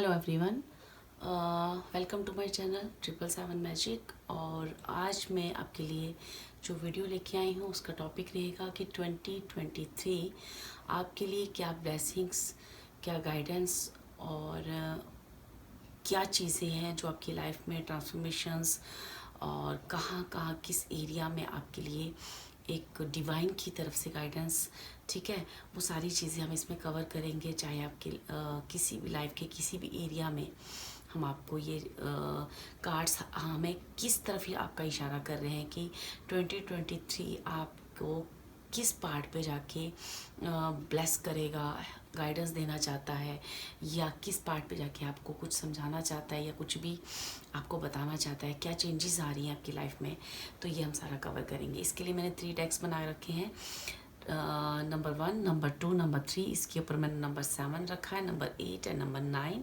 Hello everyone, welcome to my channel 777 magic. और आज मैं आपके लिए जो वीडियो लेके आई हूँ उसका टॉपिक रहेगा कि 2023 आपके लिए क्या ब्लेसिंग्स, क्या गाइडेंस और क्या चीज़ें हैं जो आपकी लाइफ में ट्रांसफॉर्मेशंस और कहाँ कहाँ किस एरिया में आपके लिए एक डिवाइन की तरफ से गाइडेंस, ठीक है, वो सारी चीज़ें हम इसमें कवर करेंगे। चाहे आपके किसी भी लाइफ के किसी भी एरिया में हम आपको ये कार्ड्स हमें किस तरफ ही आपका इशारा कर रहे हैं कि 2023 आपको किस पार्ट पे जाके ब्लेस करेगा, गाइडेंस देना चाहता है, या किस पार्ट पे जाके आपको कुछ समझाना चाहता है या कुछ भी आपको बताना चाहता है, क्या चेंजेस आ रही हैं आपकी लाइफ में। तो ये हम सारा कवर करेंगे। इसके लिए मैंने 3 डेक्स बना रखे हैं, नंबर 1, नंबर 2, नंबर 3। इसके ऊपर मैंने नंबर 7 रखा है, नंबर 8 और नंबर 9।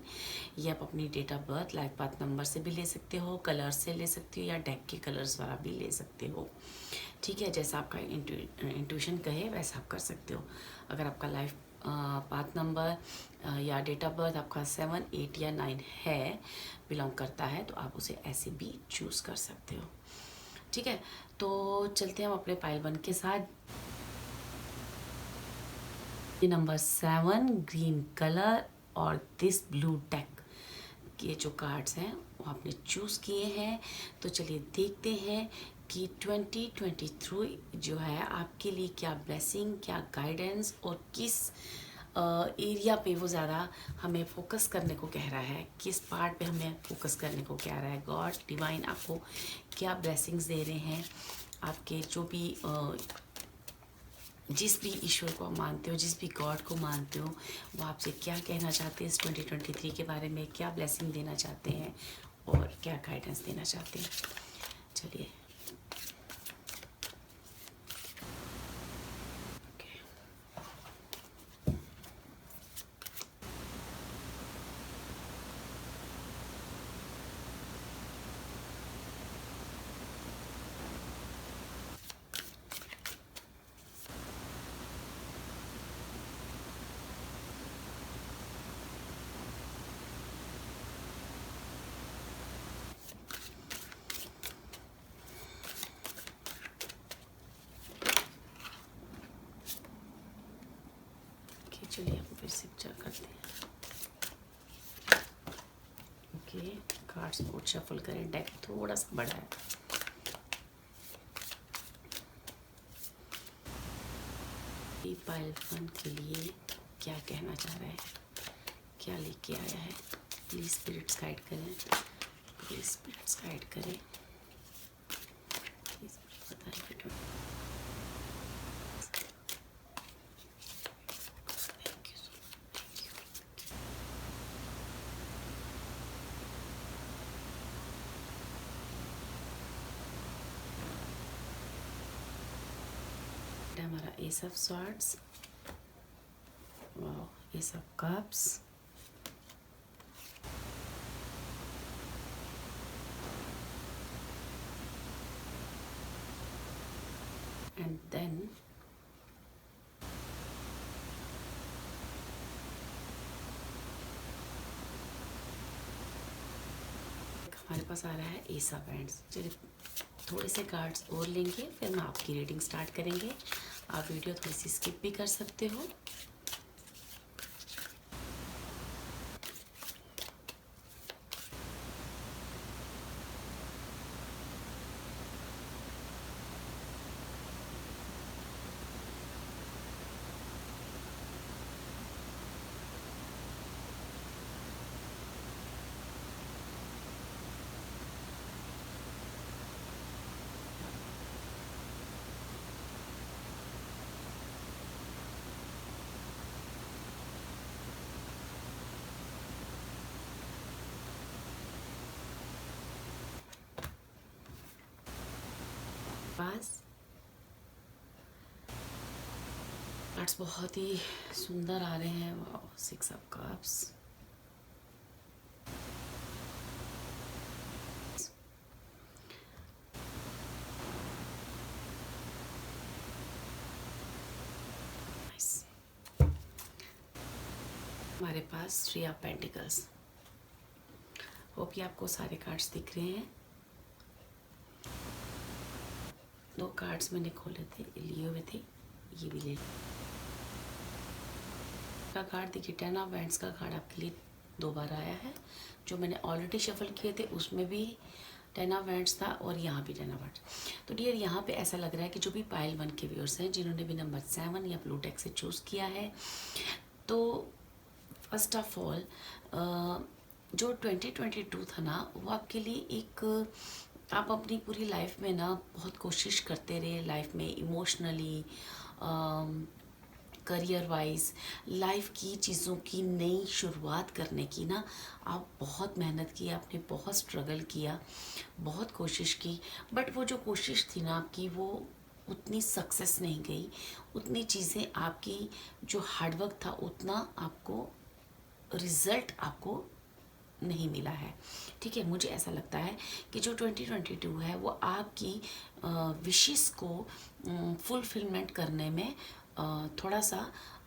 ये आप अपनी date of birth, life path number से भी ले सकते हो, कलर से ले सकते हो, या डेक के कलर्स वाला भी ले सकते हो। ठीक है, जैसा आपका इंट्यूशन कहे वैसा आप कर सकते हो। अगर आपका लाइफ पाथ नंबर या डेट ऑफ बर्थ आपका 7, 8 या 9 है, बिलोंग करता है, तो आप उसे ऐसे भी चूज़ कर सकते हो। ठीक है, तो चलते हैं हम अपने पाइल 1 के साथ। नंबर 7 ग्रीन कलर और दिस ब्लू डेक, ये जो कार्ड्स हैं वो आपने चूज़ किए हैं। तो चलिए देखते हैं कि 2023 जो है आपके लिए क्या ब्लेसिंग, क्या गाइडेंस और किस एरिया पे वो ज़्यादा हमें फोकस करने को कह रहा है, किस पार्ट पे हमें फोकस करने को कह रहा है। गॉड डिवाइन आपको क्या ब्लेसिंग्स दे रहे हैं, आपके जो भी जिस भी ईश्वर को आप मानते हो, जिस भी गॉड को मानते हो, वो आपसे क्या कहना चाहते हैं इस 2023 के बारे में, क्या ब्लेसिंग देना चाहते हैं और क्या गाइडेंस देना चाहते हैं। चलिए, चलिए हम फिर से चेक करते हैं। ओके, कार्ड्स को शफल करें, डेक थोड़ा सा बड़ा है। पाइल 1 के लिए क्या कहना चाह रहा है, क्या लेके आया है, प्लीज़ स्पिरिट्स गाइड करें, प्लीज़ स्पिरिट्स गाइड करें, प्लीज़ बताएं बेटा। थैंक यू सो मच, हमारा ace of swords, wow, ace of cups, and then हमारे पास आ रहा है एस ऑफ हैंड्स। चलिए थोड़े से कार्ड्स और लेंगे, फिर मैं आपकी रीडिंग स्टार्ट करेंगे। आप वीडियो थोड़ी सी स्किप भी कर सकते हो। पास कार्ड्स बहुत ही सुंदर आ रहे हैं। वाओ, 6 ऑफ कप्स, हमारे पास 3 ऑफ पेंटिकल्स। होप कि आपको सारे कार्ड्स दिख रहे हैं। 2 कार्ड्स मैंने खोले थे, लिए हुए थे, ये भी ले का कार्ड देखिए। 10 ऑफ वैंड्स का कार्ड आपके लिए 2 बार आया है। जो मैंने ऑलरेडी शफल किए थे उसमें भी 10 ऑफ वैंड्स था और यहाँ भी 10 ऑफ वैंड्स। तो डियर यहाँ पे ऐसा लग रहा है कि जो भी पाइल 1 के व्यूअर्स हैं जिन्होंने भी नंबर 7 या ब्लू टेक से चूज़ किया है, तो फर्स्ट ऑफ ऑल जो 2022 था ना, वो आपके लिए एक, आप अपनी पूरी लाइफ में ना बहुत कोशिश करते रहे, लाइफ में इमोशनली, करियर वाइज, लाइफ की चीज़ों की नई शुरुआत करने की ना आप बहुत मेहनत की, आपने बहुत स्ट्रगल किया, बहुत कोशिश की। बट वो जो कोशिश थी ना आपकी, वो उतनी सक्सेस नहीं गई, उतनी चीज़ें आपकी जो हार्डवर्क था उतना आपको रिज़ल्ट आपको नहीं मिला है। ठीक है, मुझे ऐसा लगता है कि जो 2022 है वो आपकी विशेस को फुलफिलमेंट करने में थोड़ा सा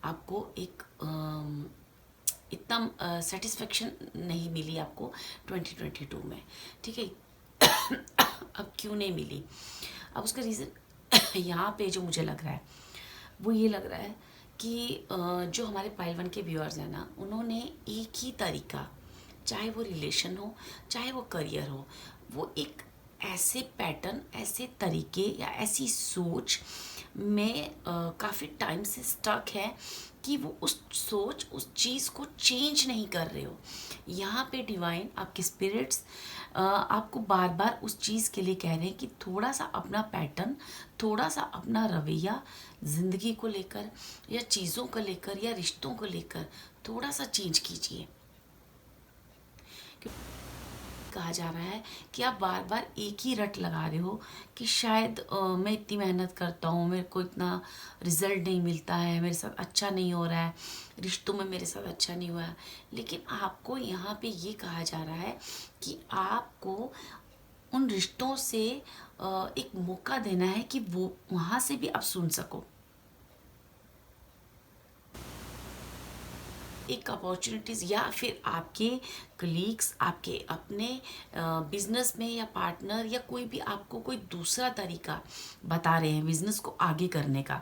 आपको एक इतना सेटिस्फेक्शन नहीं मिली आपको 2022 में। ठीक है, अब क्यों नहीं मिली, अब उसका रीज़न यहाँ पे जो मुझे लग रहा है वो ये लग रहा है कि जो हमारे पाइल 1 के व्यूअर्स हैं ना, उन्होंने एक ही तरीका, चाहे वो रिलेशन हो चाहे वो करियर हो, वो एक ऐसे पैटर्न, ऐसे तरीके या ऐसी सोच में काफ़ी टाइम से स्टक है कि वो उस सोच, उस चीज़ को चेंज नहीं कर रहे हो। यहाँ पे डिवाइन, आपके स्पिरिट्स आपको बार बार उस चीज़ के लिए कह रहे हैं कि थोड़ा सा अपना पैटर्न, थोड़ा सा अपना रवैया ज़िंदगी को लेकर या चीज़ों को लेकर या रिश्तों को लेकर थोड़ा सा चेंज कीजिए। कहा जा रहा है कि आप बार बार एक ही रट लगा रहे हो कि शायद मैं इतनी मेहनत करता हूँ, मेरे को इतना रिजल्ट नहीं मिलता है, मेरे साथ अच्छा नहीं हो रहा है, रिश्तों में मेरे साथ अच्छा नहीं हुआ है। लेकिन आपको यहाँ पे ये कहा जा रहा है कि आपको उन रिश्तों से एक मौका देना है कि वो वहाँ से भी आप सुन सको, एक अपॉर्चुनिटीज़, या फिर आपके कलीग्स, आपके अपने बिजनेस में या पार्टनर या कोई भी आपको कोई दूसरा तरीका बता रहे हैं बिजनेस को आगे करने का,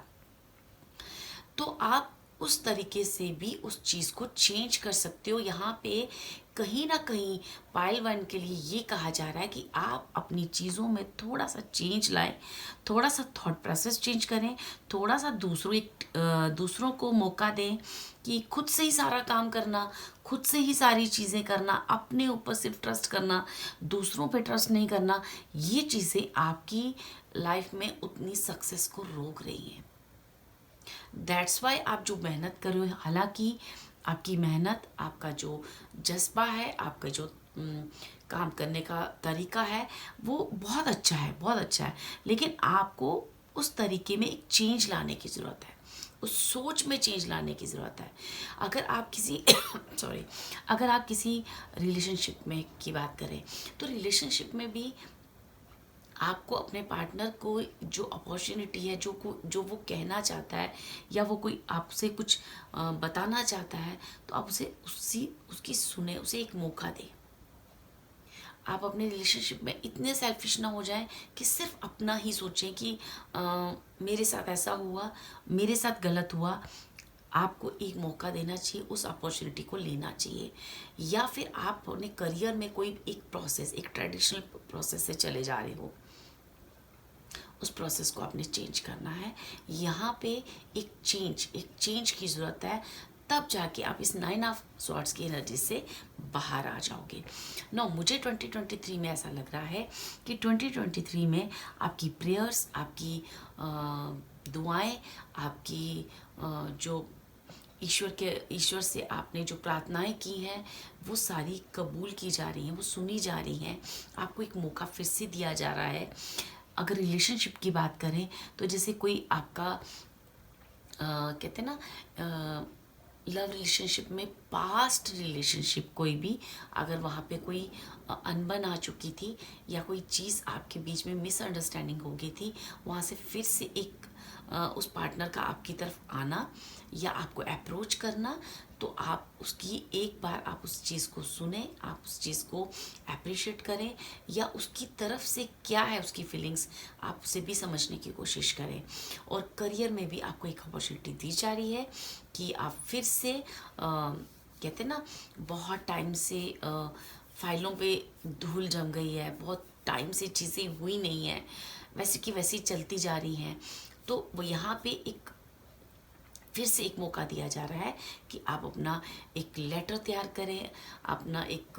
तो आप उस तरीके से भी उस चीज़ को चेंज कर सकते हो। यहाँ पे कहीं ना कहीं पाइल 1 के लिए ये कहा जा रहा है कि आप अपनी चीज़ों में थोड़ा सा चेंज लाएं, थोड़ा सा थॉट प्रोसेस चेंज करें, थोड़ा सा दूसरों को मौका दें कि खुद से ही सारा काम करना, खुद से ही सारी चीज़ें करना, अपने ऊपर सिर्फ ट्रस्ट करना, दूसरों पे ट्रस्ट नहीं करना, ये चीज़ें आपकी लाइफ में उतनी सक्सेस को रोक रही हैं। दैट्स वाई आप जो मेहनत कर रहे हो, हालांकि आपकी मेहनत, आपका जो जज्बा है, आपका जो काम करने का तरीका है वो बहुत अच्छा है, बहुत अच्छा है, लेकिन आपको उस तरीके में एक चेंज लाने की ज़रूरत है, उस सोच में चेंज लाने की ज़रूरत है। अगर आप किसी सॉरी, अगर आप किसी रिलेशनशिप में की बात करें, तो रिलेशनशिप में भी आपको अपने पार्टनर को जो अपॉर्चुनिटी है, जो वो कहना चाहता है या वो कोई आपसे कुछ बताना चाहता है, तो आप उसकी सुने, उसे एक मौका दें। आप अपने रिलेशनशिप में इतने सेल्फिश ना हो जाएं कि सिर्फ अपना ही सोचें कि मेरे साथ ऐसा हुआ, मेरे साथ गलत हुआ। आपको एक मौका देना चाहिए, उस अपॉर्चुनिटी को लेना चाहिए। या फिर आप अपने करियर में कोई एक प्रोसेस, एक ट्रेडिशनल प्रोसेस से चले जा रहे हो, उस प्रोसेस को आपने चेंज करना है। यहाँ पे एक चेंज की ज़रूरत है, तब जाके आप इस 9 ऑफ स्वॉर्ड्स की एनर्जी से बाहर आ जाओगे। नो, मुझे 2023 में ऐसा लग रहा है कि 2023 में आपकी प्रेयर्स, आपकी दुआएं, आपकी जो ईश्वर से आपने जो प्रार्थनाएं की हैं वो सारी कबूल की जा रही हैं, वो सुनी जा रही हैं। आपको एक मौका फिर से दिया जा रहा है। अगर रिलेशनशिप की बात करें तो जैसे कोई आपका कहते हैं ना, लव रिलेशनशिप में पास्ट रिलेशनशिप, कोई भी अगर वहाँ पे कोई अनबन आ चुकी थी या कोई चीज़ आपके बीच में मिसअंडरस्टैंडिंग हो गई थी, वहाँ से फिर से एक उस पार्टनर का आपकी तरफ आना या आपको अप्रोच करना, तो आप उसकी एक बार आप उस चीज़ को सुने, आप उस चीज़ को अप्रिशिएट करें, या उसकी तरफ से क्या है उसकी फीलिंग्स, आप उसे भी समझने की कोशिश करें। और करियर में भी आपको एक अपॉर्चुनिटी दी जा रही है कि आप फिर से कहते हैं ना, बहुत टाइम से फाइलों पे धूल जम गई है, बहुत टाइम से चीज़ें हुई नहीं है, वैसे की वैसी चलती जा रही हैं, तो वो यहाँ पे एक फिर से एक मौका दिया जा रहा है कि आप अपना एक लेटर तैयार करें, अपना एक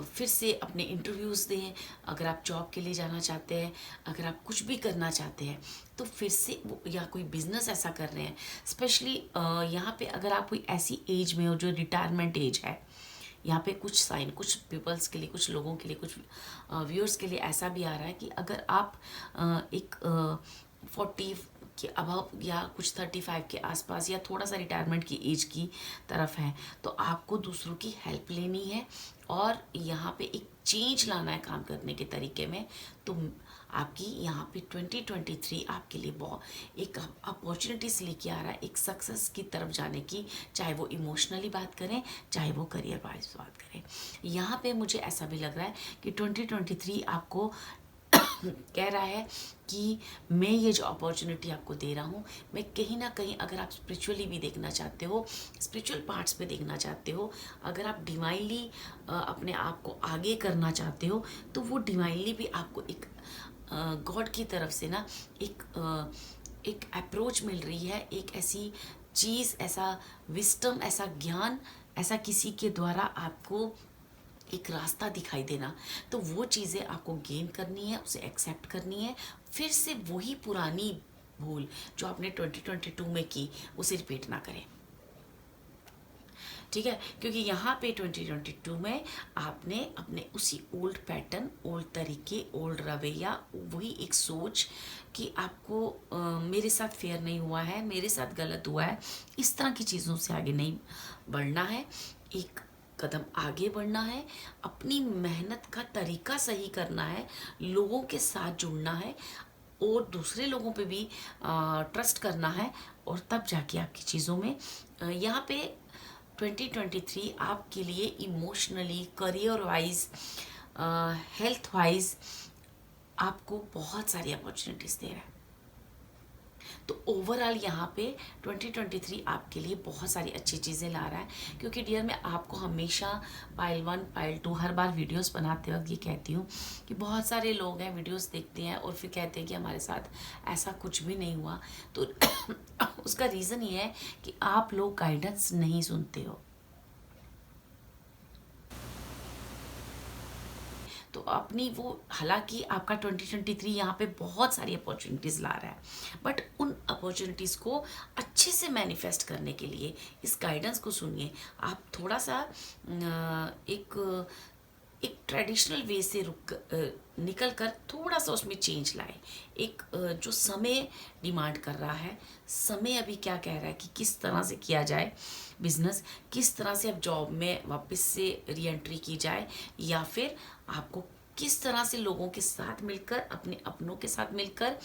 फिर से अपने इंटरव्यूज़ दें। अगर आप जॉब के लिए जाना चाहते हैं, अगर आप कुछ भी करना चाहते हैं, तो फिर से वो, या कोई बिजनेस ऐसा कर रहे हैं, स्पेशली यहाँ पे अगर आप कोई ऐसी एज में हो जो रिटायरमेंट एज है, यहाँ पे कुछ साइन, कुछ पीपल्स के लिए, कुछ लोगों के लिए, कुछ व्यूअर्स के लिए ऐसा भी आ रहा है कि अगर आप एक 40 के अबव या कुछ 35 के आसपास या थोड़ा सा रिटायरमेंट की एज की तरफ है, तो आपको दूसरों की हेल्प लेनी है और यहाँ पे एक चेंज लाना है काम करने के तरीके में। तो आपकी यहाँ पे 2023 आपके लिए बहुत एक अपॉर्चुनिटीज लेके आ रहा है, एक सक्सेस की तरफ जाने की, चाहे वो इमोशनली बात करें, चाहे वो करियर वाइज बात करें। यहाँ पे मुझे ऐसा भी लग रहा है कि 2023 आपको कह रहा है कि मैं ये जो अपॉर्चुनिटी आपको दे रहा हूँ, मैं कहीं ना कहीं, अगर आप स्पिरिचुअली भी देखना चाहते हो, स्पिरिचुअल पार्ट्स पे देखना चाहते हो, अगर आप डिवाइनली अपने आप को आगे करना चाहते हो, तो वो डिवाइनली भी आपको एक गॉड की तरफ से ना एक अप्रोच मिल रही है, एक ऐसी चीज़, ऐसा विस्टम, ऐसा ज्ञान, ऐसा किसी के द्वारा आपको एक रास्ता दिखाई देना। तो वो चीज़ें आपको गेन करनी है, उसे एक्सेप्ट करनी है, फिर से वही पुरानी भूल जो आपने 2022 में की उसे रिपीट ना करें। ठीक है, क्योंकि यहाँ पे 2022 में आपने अपने उसी ओल्ड पैटर्न, ओल्ड तरीके, ओल्ड रवैया, वही एक सोच कि आपको मेरे साथ फेयर नहीं हुआ है, मेरे साथ गलत हुआ है, इस तरह की चीज़ों से आगे नहीं बढ़ना है, एक कदम आगे बढ़ना है, अपनी मेहनत का तरीका सही करना है, लोगों के साथ जुड़ना है और दूसरे लोगों पे भी ट्रस्ट करना है, और तब जाके आपकी चीज़ों में यहाँ पे 2023 आपके लिए emotionally, career wise, health wise आपको बहुत सारी अपॉर्चुनिटीज़ दे रहा है। तो ओवरऑल यहाँ पे 2023 आपके लिए बहुत सारी अच्छी चीज़ें ला रहा है, क्योंकि डियर मैं आपको हमेशा पाइल 1 पाइल 2 हर बार वीडियोस बनाते वक्त ये कहती हूँ कि बहुत सारे लोग हैं वीडियोस देखते हैं और फिर कहते हैं कि हमारे साथ ऐसा कुछ भी नहीं हुआ। तो उसका रीज़न ये है कि आप लोग गाइडेंस नहीं सुनते हो। तो अपनी वो, हालांकि आपका 2023 यहाँ पे बहुत सारी अपॉर्चुनिटीज़ ला रहा है, बट उन अपॉर्चुनिटीज़ को अच्छे से मैनिफेस्ट करने के लिए इस गाइडेंस को सुनिए। आप थोड़ा सा एक एक ट्रेडिशनल वे से निकल कर थोड़ा सा उसमें चेंज लाए। एक जो समय डिमांड कर रहा है, समय अभी क्या कह रहा है कि किस तरह से किया जाए बिजनेस, किस तरह से अब जॉब में वापस से री एंट्री की जाए, या फिर आपको किस तरह से लोगों के साथ मिलकर, अपने अपनों के साथ मिलकर,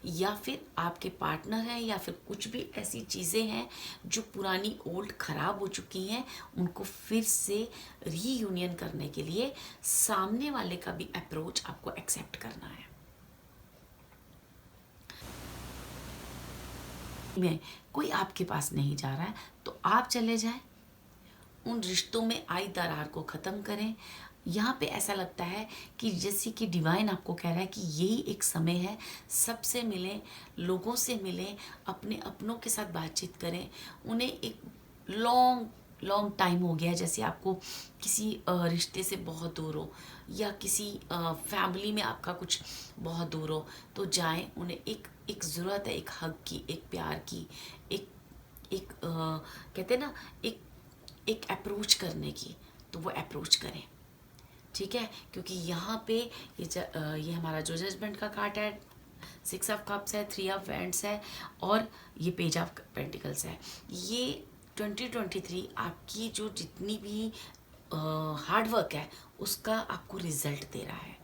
या फिर आपके पार्टनर हैं, या फिर कुछ भी ऐसी चीज़ें हैं जो पुरानी ओल्ड ख़राब हो चुकी हैं, उनको फिर से रीयूनियन करने के लिए सामने वाले का भी अप्रोच आपको एक्सेप्ट करना है। में कोई आपके पास नहीं जा रहा है तो आप चले जाएं, उन रिश्तों में आई दरार को ख़त्म करें। यहाँ पे ऐसा लगता है कि जैसे कि डिवाइन आपको कह रहा है कि यही एक समय है, सबसे मिलें, लोगों से मिलें, अपने अपनों के साथ बातचीत करें। उन्हें एक लॉन्ग लॉन्ग टाइम हो गया है, जैसे आपको किसी रिश्ते से बहुत दूर हो, या किसी फैमिली में आपका कुछ बहुत दूर हो, तो जाएं, उन्हें एक ज़रूरत है, एक हग की, एक प्यार की, एक कहते हैं ना, एक अप्रोच करने की, तो वो अप्रोच करें। ठीक है, क्योंकि यहाँ पे ये हमारा जो जजमेंट का कार्ड है, 6 ऑफ कप्स है, 3 ऑफ वैंड्स है, और ये पेज ऑफ पेंटिकल्स है। ये 2023 आपकी जो जितनी भी हार्ड वर्क है उसका आपको रिजल्ट दे रहा है।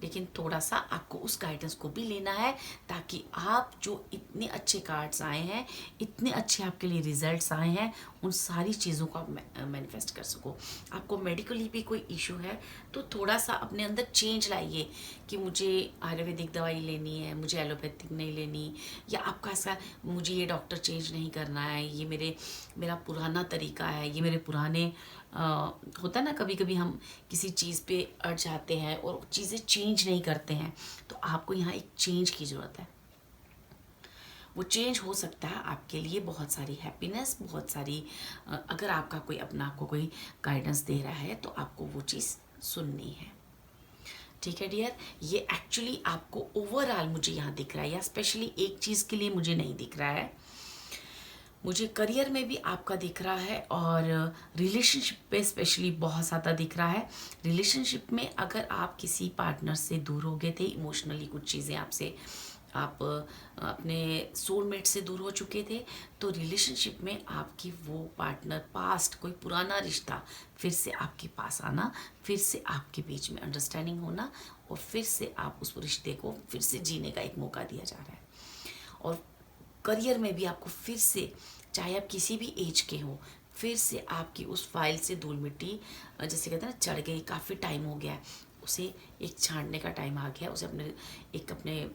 लेकिन थोड़ा सा आपको उस गाइडेंस को भी लेना है, ताकि आप जो इतने अच्छे कार्ड्स आए हैं, इतने अच्छे आपके लिए रिजल्ट्स आए हैं, उन सारी चीज़ों को आप मैनिफेस्ट कर सको। आपको मेडिकली भी कोई इशू है तो थोड़ा सा अपने अंदर चेंज लाइए कि मुझे आयुर्वेदिक दवाई लेनी है, मुझे एलोपैथिक नहीं लेनी, या आपका ऐसा मुझे ये डॉक्टर चेंज नहीं करना है, ये मेरा पुराना तरीका है, ये मेरे पुराने होता है ना, कभी कभी हम किसी चीज़ पे अड़ जाते हैं और चीज़ें चेंज नहीं करते हैं, तो आपको यहाँ एक चेंज की ज़रूरत है। वो चेंज हो सकता है आपके लिए बहुत सारी हैप्पीनेस, बहुत सारी अगर आपका कोई अपना आपको कोई गाइडेंस दे रहा है तो आपको वो चीज़ सुननी है। ठीक है डियर, ये एक्चुअली आपको ओवरऑल मुझे यहाँ दिख रहा है, या स्पेशली एक चीज़ के लिए मुझे नहीं दिख रहा है, मुझे करियर में भी आपका दिख रहा है और रिलेशनशिप पे स्पेशली बहुत ज़्यादा दिख रहा है। रिलेशनशिप में अगर आप किसी पार्टनर से दूर हो गए थे इमोशनली, कुछ चीज़ें आपसे आप अपने सोलमेट से दूर हो चुके थे, तो रिलेशनशिप में आपकी वो पार्टनर पास्ट कोई पुराना रिश्ता फिर से आपके पास आना, फिर से आपके बीच में अंडरस्टैंडिंग होना, और फिर से आप उस रिश्ते को फिर से जीने का एक मौका दिया जा रहा है। और करियर में भी आपको फिर से, चाहे आप किसी भी एज के हो, फिर से आपकी उस फाइल से धूल मिट्टी जैसे कहते हैं ना चढ़ गई, काफ़ी टाइम हो गया है, उसे एक छांटने का टाइम आ गया, उसे अपने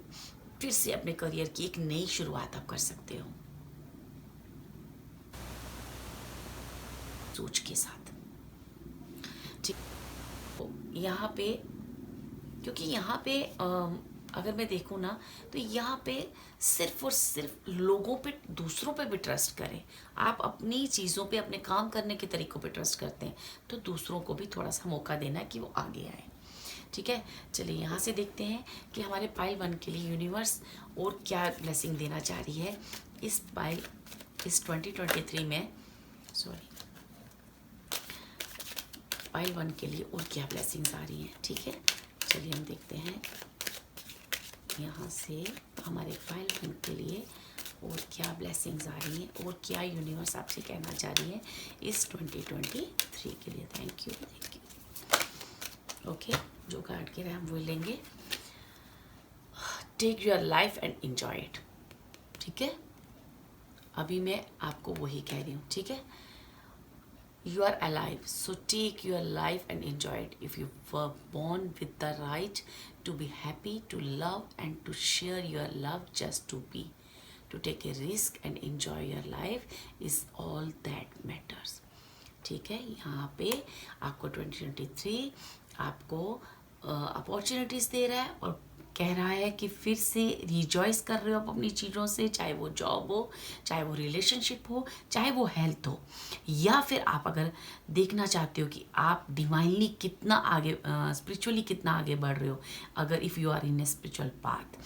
फिर से अपने करियर की एक नई शुरुआत आप कर सकते हो सोच के साथ। ठीक, तो यहाँ पे, क्योंकि यहाँ पे अगर मैं देखूँ ना, तो यहाँ पे सिर्फ और सिर्फ लोगों पे, दूसरों पे भी ट्रस्ट करें। आप अपनी चीज़ों पे, अपने काम करने के तरीक़ों पे ट्रस्ट करते हैं, तो दूसरों को भी थोड़ा सा मौका देना है कि वो आगे आए। ठीक है, चलिए यहाँ से देखते हैं कि हमारे पाइल 1 के लिए यूनिवर्स और क्या ब्लेसिंग देना चाह रही है इस 2023 में। सॉरी, पाइल 1 के लिए और क्या ब्लेसिंग्स आ रही हैं। ठीक है, चलिए हम देखते हैं यहाँ से हमारे पाइल 1 के लिए और क्या ब्लेसिंग्स आ रही हैं, और क्या यूनिवर्स आपसे कहना चाह रही है इस 2023 के लिए। Thank you. ओके, जो कार्ड के रहे हम वो लेंगे। Take your life and enjoy it. ठीक है, अभी मैं आपको वही कह रही हूँ। ठीक है, you are alive, so take your life and enjoy it. If you were born with the right to be happy, to love and to share your love, just to be, to take a risk and enjoy your life is all that matters. ठीक है, यहाँ पे आपको 2023 आपको opportunities दे रहा है और कह रहा है कि फिर से रिजॉइस कर रहे हो आप अपनी चीज़ों से, चाहे वो जॉब हो, चाहे वो रिलेशनशिप हो, चाहे वो हेल्थ हो, या फिर आप अगर देखना चाहते हो कि आप डिवाइनली कितना आगे, स्पिरिचुअली कितना आगे बढ़ रहे हो, अगर if you are in a spiritual path,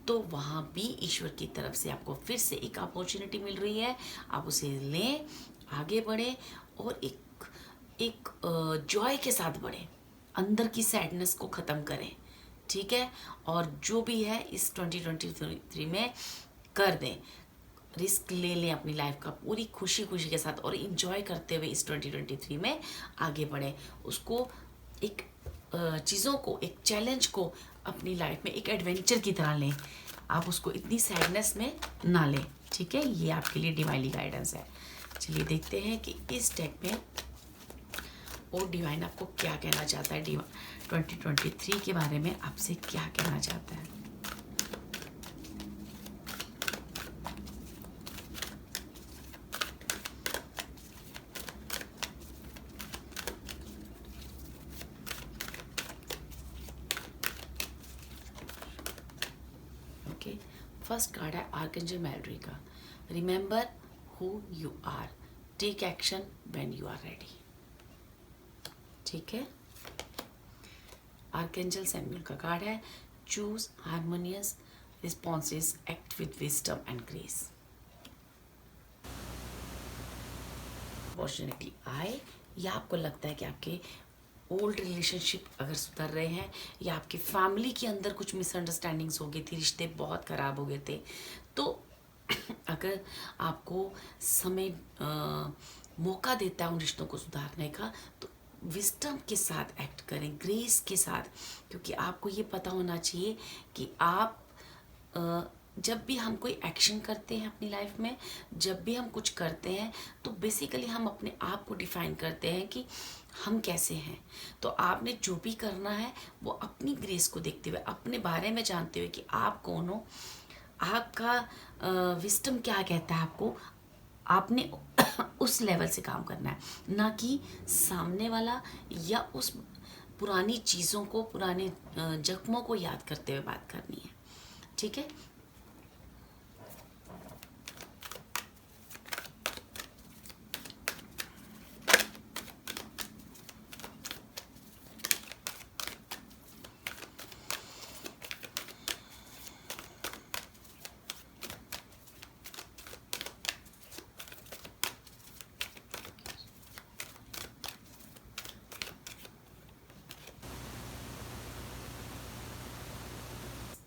तो वहाँ भी ईश्वर की तरफ से आपको फिर से एक अपॉर्चुनिटी मिल रही है। आप उसे लें, आगे बढ़े और एक जॉय के साथ बढ़े, अंदर की सैडनेस को ख़त्म करें। ठीक है, और जो भी है इस 2023 में कर दें, रिस्क ले लें अपनी लाइफ का पूरी खुशी खुशी के साथ, और इन्जॉय करते हुए इस 2023 में आगे बढ़ें। उसको एक चीज़ों को, एक चैलेंज को अपनी लाइफ में एक एडवेंचर की तरह लें, आप उसको इतनी सैडनेस में ना लें। ठीक है, ये आपके लिए डिवाइनली गाइडेंस है। चलिए देखते हैं कि इस डेक में और डिवाइन आपको क्या कहना चाहता है, 2023 के बारे में आपसे क्या कहना चाहता है। ओके, फर्स्ट कार्ड है आर्कएंजल मैलरी का। Remember who you are, take action when you are ready. ठीक है, आर्कएंजल सैमुअल का कार्ड है। Choose harmonious responses, act with wisdom and grace. Opportunity आए, या आपको लगता है कि आपके ओल्ड रिलेशनशिप अगर सुधर रहे हैं, या आपकी फैमिली के अंदर कुछ मिसअंडरस्टैंडिंग्स हो गई थी, रिश्ते बहुत ख़राब हो गए थे, तो अगर आपको समय मौका देता है उन रिश्तों को सुधारने का, तो विस्डम के साथ एक्ट करें, ग्रेस के साथ, क्योंकि आपको ये पता होना चाहिए कि आप जब भी हम कोई एक्शन करते हैं अपनी लाइफ में, जब भी हम कुछ करते हैं, तो बेसिकली हम अपने आप को डिफाइन करते हैं कि हम कैसे हैं। तो आपने जो भी करना है वो अपनी ग्रेस को देखते हुए, अपने बारे में जानते हुए कि आप कौन हो, आपका विस्डम क्या कहता है आपको, आपने उस लेवल से काम करना है, ना कि सामने वाला या उस पुरानी चीज़ों को, पुराने जख्मों को याद करते हुए बात करनी है। ठीक है।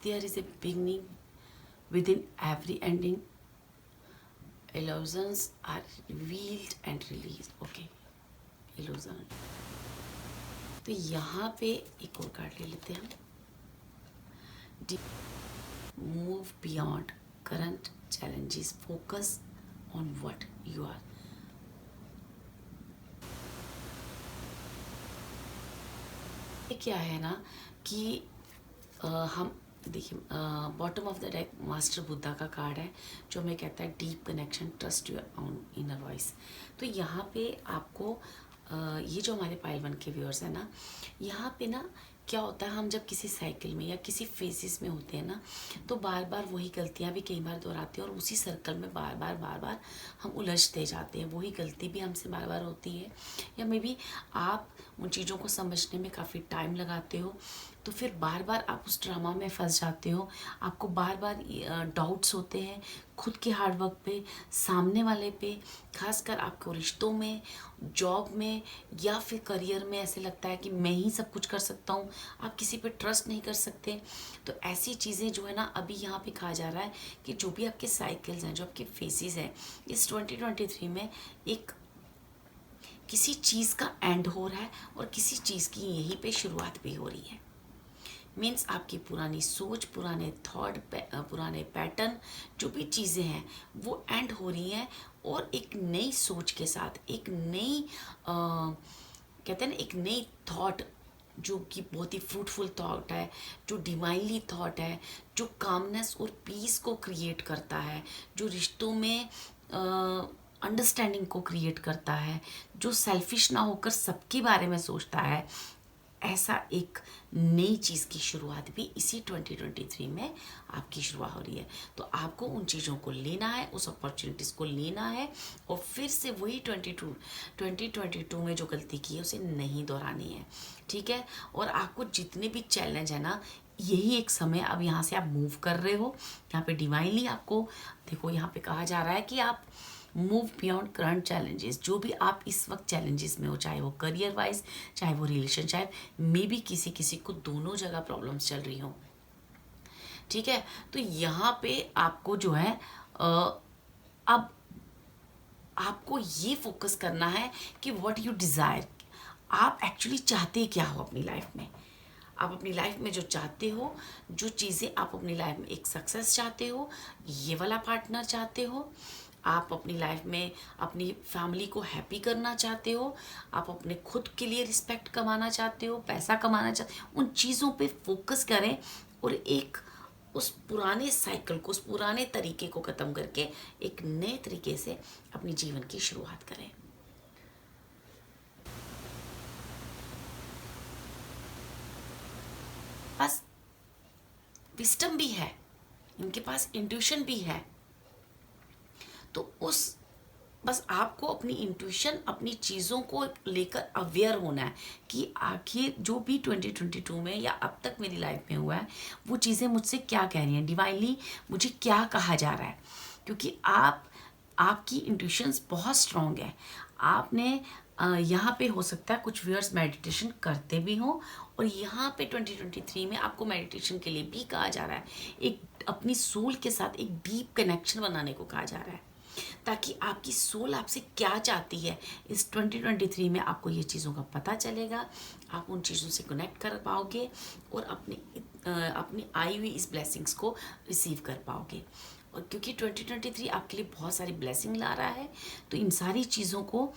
There is a beginning within every ending. Illusions are revealed and released. Okay, illusion. तो यहाँ पे एक और कार्ड ले लेते हैं हम। Move beyond current challenges. Focus on what you are. ये क्या है ना कि हम देखिए, bottom of the deck master Buddha का कार्ड है, जो हमें कहता है deep connection, trust your own inner voice. तो यहाँ पे आपको ये जो हमारे पाइल 1 के व्यूअर्स हैं ना, यहाँ पे ना क्या होता है, हम जब किसी साइकिल में या किसी फेजेस में होते हैं ना, तो बार बार वही गलतियाँ भी कई बार दोहराते हैं और उसी सर्कल में बार बार हम उलझते जाते हैं। वही गलती भी हमसे बार बार होती है, या मे बी आप उन चीज़ों को समझने में काफ़ी टाइम लगाते हो, तो फिर बार बार आप उस ड्रामा में फंस जाते हो। आपको बार बार डाउट्स होते हैं खुद के हार्डवर्क पे, सामने वाले पे, खासकर आपको रिश्तों में, जॉब में या फिर करियर में ऐसे लगता है कि मैं ही सब कुछ कर सकता हूँ, आप किसी पे ट्रस्ट नहीं कर सकते। तो ऐसी चीज़ें जो है ना, अभी यहाँ पे कहा जा रहा है कि जो भी आपके साइकिल्स हैं, जो आपके फेसेस हैं, इस 2023 में एक किसी चीज़ का एंड हो रहा है और किसी चीज़ की यहीं पे शुरुआत भी हो रही है। मीन्स आपकी पुरानी सोच, पुराने थॉट, पुराने पैटर्न, जो भी चीज़ें हैं वो एंड हो रही हैं, और एक नई सोच के साथ, एक नई कहते हैं ना, एक नई थॉट जो कि बहुत ही फ्रूटफुल थॉट है, जो डिवाइनली थॉट है, जो कामनेस और पीस को क्रिएट करता है, जो रिश्तों में अंडरस्टैंडिंग को क्रिएट करता है, जो सेल्फिश ना होकर सबके बारे में सोचता है। ऐसा एक नई चीज़ की शुरुआत भी इसी 2023 में आपकी शुरुआत हो रही है। तो आपको उन चीज़ों को लेना है, उस अपॉर्चुनिटीज़ को लेना है, और फिर से वही 2022 में जो गलती की है उसे नहीं दोहरानी है। ठीक है। और आपको जितने भी चैलेंज है ना, यही एक समय, अब यहाँ से आप मूव कर रहे हो। यहाँ पे डिवाइनली आपको देखो, यहाँ पे कहा जा रहा है कि आप मूव बियॉन्ड करंट चैलेंजेस। जो भी आप इस वक्त चैलेंजेस में हो, चाहे वो करियर वाइज, चाहे वो रिलेशन, चाहे मे बी किसी को दोनों जगह प्रॉब्लम्स चल रही हो। ठीक है। तो यहाँ पे आपको जो है अब आपको ये फोकस करना है कि व्हाट यू डिज़ायर, आप एक्चुअली चाहते क्या हो अपनी लाइफ में। आप अपनी लाइफ में जो चाहते हो, जो चीज़ें आप अपनी लाइफ में, एक सक्सेस चाहते हो, ये वाला पार्टनर चाहते हो, आप अपनी लाइफ में अपनी फैमिली को हैप्पी करना चाहते हो, आप अपने खुद के लिए रिस्पेक्ट कमाना चाहते हो, पैसा कमाना चाहते हो, उन चीज़ों पे फोकस करें और एक उस पुराने साइकिल को, उस पुराने तरीके को ख़त्म करके एक नए तरीके से अपने जीवन की शुरुआत करें। पास विस्डम भी है, इनके पास इंट्यूशन भी है, तो उस बस आपको अपनी इंट्यूशन, अपनी चीज़ों को लेकर अवेयर होना है कि आखिर जो भी 2022 में या अब तक मेरी लाइफ में हुआ है, वो चीज़ें मुझसे क्या कह रही हैं, डिवाइनली मुझे क्या कहा जा रहा है। क्योंकि आपकी इंट्यूशंस बहुत स्ट्रॉन्ग है। आपने यहाँ पे हो सकता है कुछ व्यूअर्स मेडिटेशन करते भी हों, और यहाँ पे 2023 में आपको मेडिटेशन के लिए भी कहा जा रहा है। एक अपनी सोल के साथ एक डीप कनेक्शन बनाने को कहा जा रहा है। ताकि आपकी सोल आपसे क्या चाहती है इस 2023 में आपको ये चीज़ों का पता चलेगा। आप उन चीज़ों से कनेक्ट कर पाओगे और अपनी आई हुई इस ब्लेसिंग्स को रिसीव कर पाओगे। और क्योंकि 2023 आपके लिए बहुत सारी ब्लेसिंग ला रहा है, तो इन सारी चीज़ों को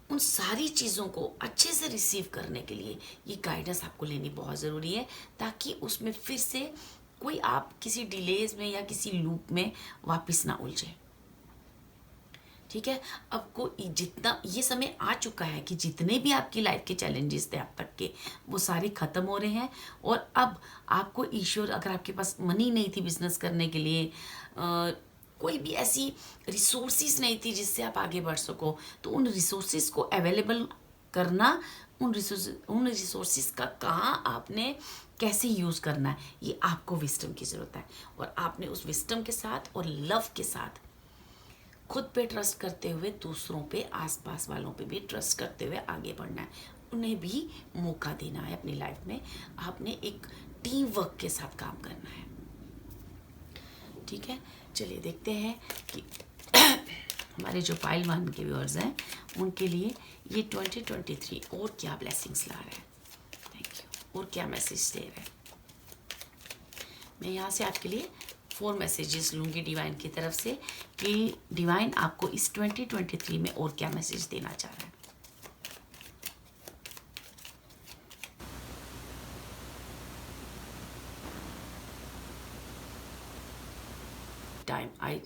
उन सारी चीज़ों को अच्छे से रिसीव करने के लिए ये गाइडेंस आपको लेनी बहुत ज़रूरी है, ताकि उसमें फिर से कोई आप किसी डिलेज में या किसी लूप में वापस ना उलझे। ठीक है, अब को जितना ये समय आ चुका है कि जितने भी आपकी लाइफ के चैलेंजेस थे अब तक के, वो सारे ख़त्म हो रहे हैं। और अब आपको ईश्वर, अगर आपके पास मनी नहीं थी बिजनेस करने के लिए, कोई भी ऐसी रिसोर्सेज नहीं थी जिससे आप आगे बढ़ सको, तो उन रिसोर्सेज को अवेलेबल करना, उन रिसोर्सेज का कहाँ आपने कैसे यूज़ करना है, ये आपको विस्डम की ज़रूरत है। और आपने उस विस्डम के साथ और लव के साथ खुद पे ट्रस्ट करते हुए दूसरों पे, आसपास वालों पे भी ट्रस्ट करते हुए आगे बढ़ना है। उन्हें भी मौका देना है अपनी लाइफ में। आपने एक टीम वर्क के साथ काम करना है। ठीक है, चलिए देखते हैं कि हमारे जो पाइल वन के व्यूअर्स हैं उनके लिए ये 2023 और क्या ब्लेसिंग्स ला रहे हैं। Thank you. और क्या मैसेज दे रहे हैं। मैं यहाँ से आपके लिए 4 मैसेजेस लूँगी डिवाइन की तरफ से कि डिवाइन आपको इस 2023 में और क्या मैसेज देना चाह रहा है। टाइम, आई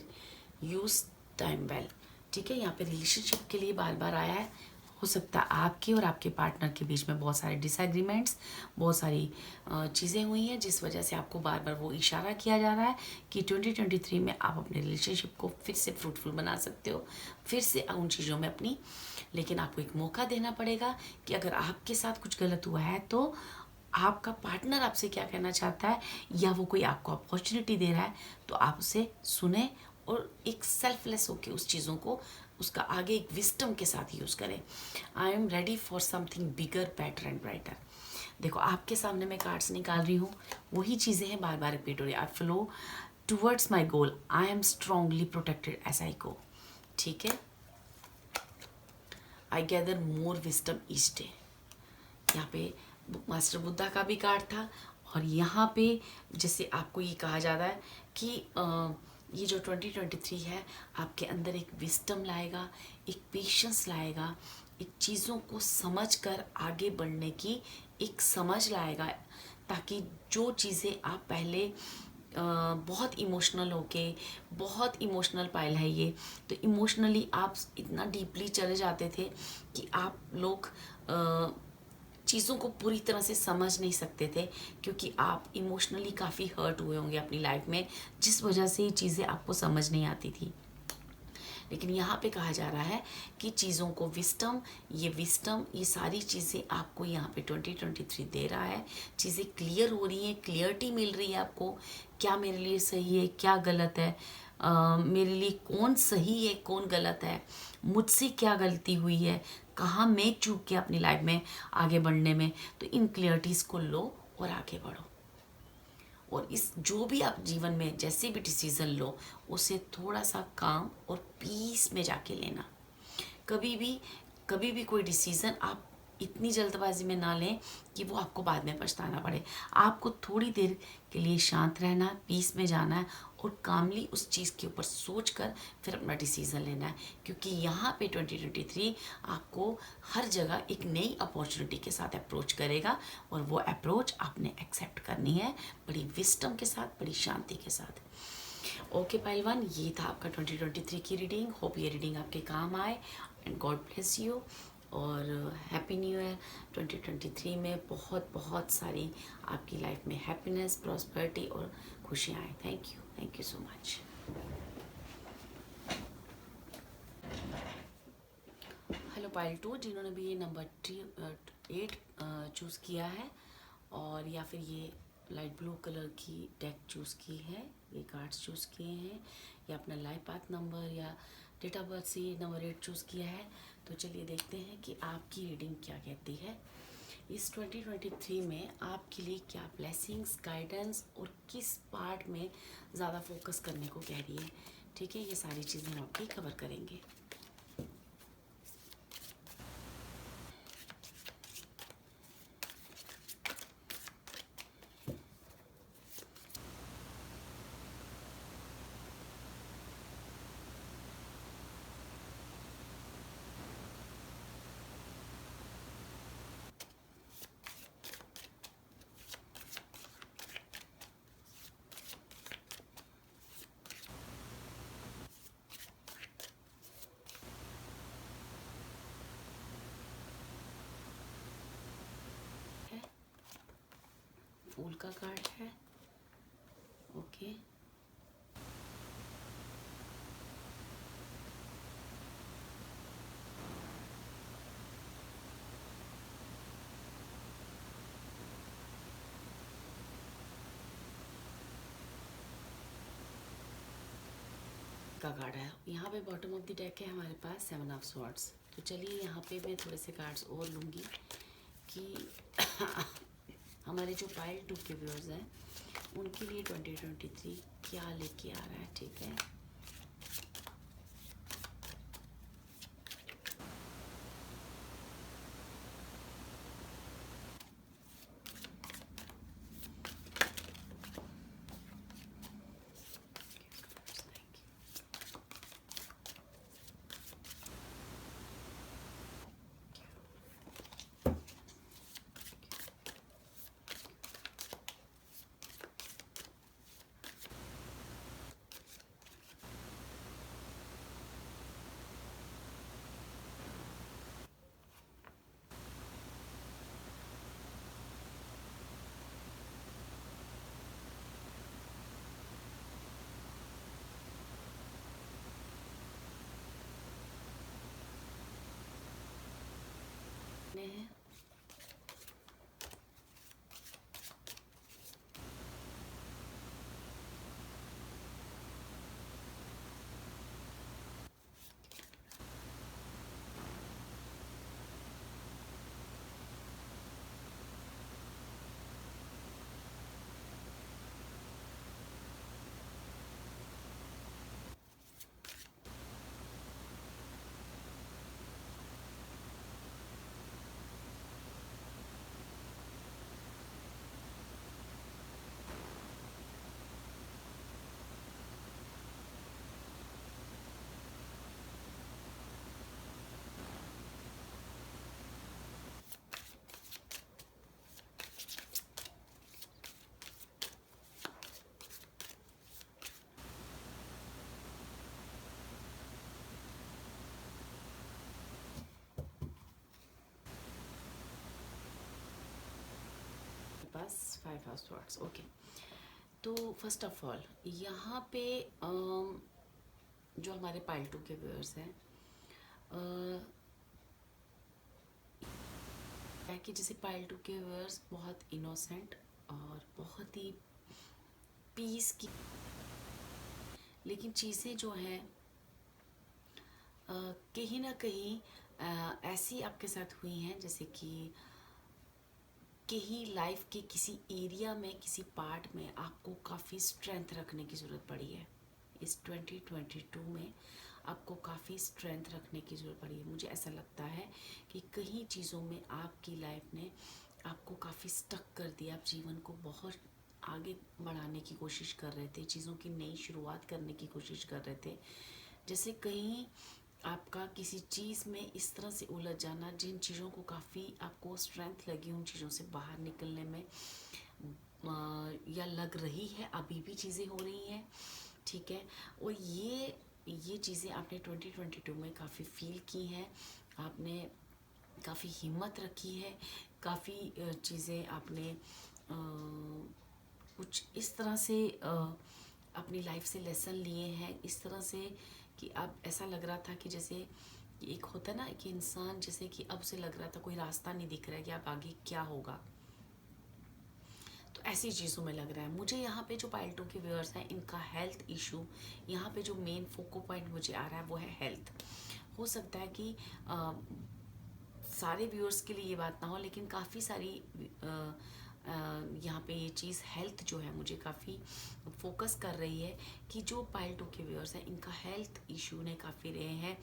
यूज टाइम वेल। ठीक है, यहाँ पे रिलेशनशिप के लिए बार बार आया है। हो सकता है आपके और आपके पार्टनर के बीच में बहुत सारे डिसएग्रीमेंट्स, बहुत सारी चीज़ें हुई हैं जिस वजह से आपको बार बार वो इशारा किया जा रहा है कि 2023 में आप अपने रिलेशनशिप को फिर से फ्रूटफुल बना सकते हो, फिर से उन चीज़ों में अपनी। लेकिन आपको एक मौका देना पड़ेगा कि अगर आपके साथ कुछ गलत हुआ है तो आपका पार्टनर आपसे क्या कहना चाहता है, या वो कोई आपको अपॉर्चुनिटी दे रहा है, तो आप उसे सुने और एक सेल्फलेस होके उस चीज़ों को, उसका आगे एक विस्टम के साथ यूज़ करें। I am ready for something bigger, better and brighter. देखो, आपके सामने मैं कार्ड्स निकाल रही हूँ, वही चीज़ें हैं, बार बार रिपीट हो रही है। I flow towards my goal, I am strongly protected as I go. ठीक है, I gather more wisdom each day. यहाँ पे मास्टर बुद्धा का भी कार्ड था, और यहाँ पे जैसे आपको ये कहा जा रहा है कि ये जो 2023 है आपके अंदर एक विस्डम लाएगा, एक पेशेंस लाएगा, एक चीज़ों को समझकर आगे बढ़ने की एक समझ लाएगा, ताकि जो चीज़ें आप पहले बहुत इमोशनल होके, बहुत इमोशनल पाइल है ये, तो इमोशनली आप इतना डीपली चले जाते थे कि आप लोग चीज़ों को पूरी तरह से समझ नहीं सकते थे, क्योंकि आप इमोशनली काफ़ी हर्ट हुए होंगे अपनी लाइफ में, जिस वजह से ये चीज़ें आपको समझ नहीं आती थी। लेकिन यहाँ पे कहा जा रहा है कि चीज़ों को विस्टम, ये सारी चीज़ें आपको यहाँ पे 2023 दे रहा है। चीज़ें क्लियर हो रही हैं, क्लियरिटी मिल रही है आपको, क्या मेरे लिए सही है, क्या गलत है, मेरे लिए कौन सही है, कौन गलत है, मुझसे क्या गलती हुई है, कहाँ मैं चूक के अपनी लाइफ में आगे बढ़ने में। तो इन क्लियरिटीज़ को लो और आगे बढ़ो। और इस जो भी आप जीवन में जैसे भी डिसीज़न लो, उसे थोड़ा सा काम और पीस में जाके लेना। कभी भी कोई डिसीज़न आप इतनी जल्दबाजी में ना लें कि वो आपको बाद में पछताना पड़े। आपको थोड़ी देर के लिए शांत रहना, पीस में जाना है और कामली उस चीज़ के ऊपर सोच कर फिर अपना डिसीज़न लेना है, क्योंकि यहाँ पे 2023 आपको हर जगह एक नई अपॉर्चुनिटी के साथ अप्रोच करेगा, और वो अप्रोच आपने एक्सेप्ट करनी है बड़ी विस्डम के साथ, बड़ी शांति के साथ। ओके पहलवान, ये था आपका 2023 की रीडिंग। होप ये रीडिंग आपके काम आए, एंड गॉड ब्लेस यू, और हैप्पी न्यू ईयर। 2023 में बहुत बहुत सारी आपकी लाइफ में हैप्पीनेस, प्रॉस्पेरिटी और खुशियाँ आए। Thank you so much. Hello pile 2, जिन्होंने भी ये नंबर 8 चूज़ किया है, और या फिर ये लाइट ब्लू कलर की डेक चूज़ की है, ये कार्ड्स चूज़ किए हैं, या अपना लाइफ पाथ नंबर या डेट ऑफ बर्थ से ये नंबर 8 चूज़ किया है, तो चलिए देखते हैं कि आपकी रीडिंग क्या कहती है। इस 2023 में आपके लिए क्या ब्लेसिंग्स, गाइडेंस और किस पार्ट में ज़्यादा फोकस करने को कह रही है। ठीक है, ये सारी चीज़ें हम आपकी कवर करेंगे। है, फूल का कार्ड है। ओके, का कार्ड है। यहाँ पे बॉटम ऑफ द डेक है हमारे पास 7 ऑफ स्वॉर्ड्स। तो चलिए यहाँ पे मैं थोड़े से कार्ड्स और लूँगी कि हमारे जो पाइल 2 के व्यूअर्स हैं उनके लिए 2023 क्या लेके आ रहा है। ठीक है, है पास 5 ऑफ स्वॉर्ड्स। ओके, तो फर्स्ट ऑफ ऑल यहाँ पे जो हमारे पाइल 2 के व्यूअर्स हैं है कि जैसे पाइल 2 के व्यूअर्स बहुत इनोसेंट और बहुत ही पीस की, लेकिन चीज़ें जो हैं कहीं ना कहीं ऐसी आपके साथ हुई हैं जैसे कि कहीं लाइफ के किसी एरिया में, किसी पार्ट में आपको काफ़ी स्ट्रेंथ रखने की ज़रूरत पड़ी है। इस 2022 में आपको काफ़ी स्ट्रेंथ रखने की ज़रूरत पड़ी है। मुझे ऐसा लगता है कि कहीं चीज़ों में आपकी लाइफ ने आपको काफ़ी स्टक कर दिया। आप जीवन को बहुत आगे बढ़ाने की कोशिश कर रहे थे, चीज़ों की नई शुरुआत करने की कोशिश कर रहे थे। जैसे कहीं आपका किसी चीज़ में इस तरह से उलझ जाना, जिन चीज़ों को काफ़ी आपको स्ट्रेंथ लगी उन चीज़ों से बाहर निकलने में या लग रही है, अभी भी चीज़ें हो रही हैं। ठीक है, और ये चीज़ें आपने 2022 में काफ़ी फील की हैं। आपने काफ़ी हिम्मत रखी है, काफ़ी चीज़ें आपने कुछ इस तरह से अपनी लाइफ से लेसन लिए हैं, इस तरह से कि अब ऐसा लग रहा था कि जैसे एक होता है ना कि इंसान जैसे कि अब से लग रहा था कोई रास्ता नहीं दिख रहा है कि अब आगे क्या होगा। तो ऐसी चीज़ों में लग रहा है मुझे। यहाँ पे जो पाइल 2 के व्यूअर्स हैं इनका हेल्थ इशू, यहाँ पे जो मेन फोको पॉइंट मुझे आ रहा है वो है हेल्थ। हो सकता है कि सारे व्यूअर्स के लिए ये बात ना हो, लेकिन काफ़ी सारी यहाँ पे ये चीज़ हेल्थ जो है मुझे काफ़ी फोकस कर रही है कि जो पाइल 2 के व्यूअर्स हैं इनका हेल्थ इशू ने काफ़ी रहे हैं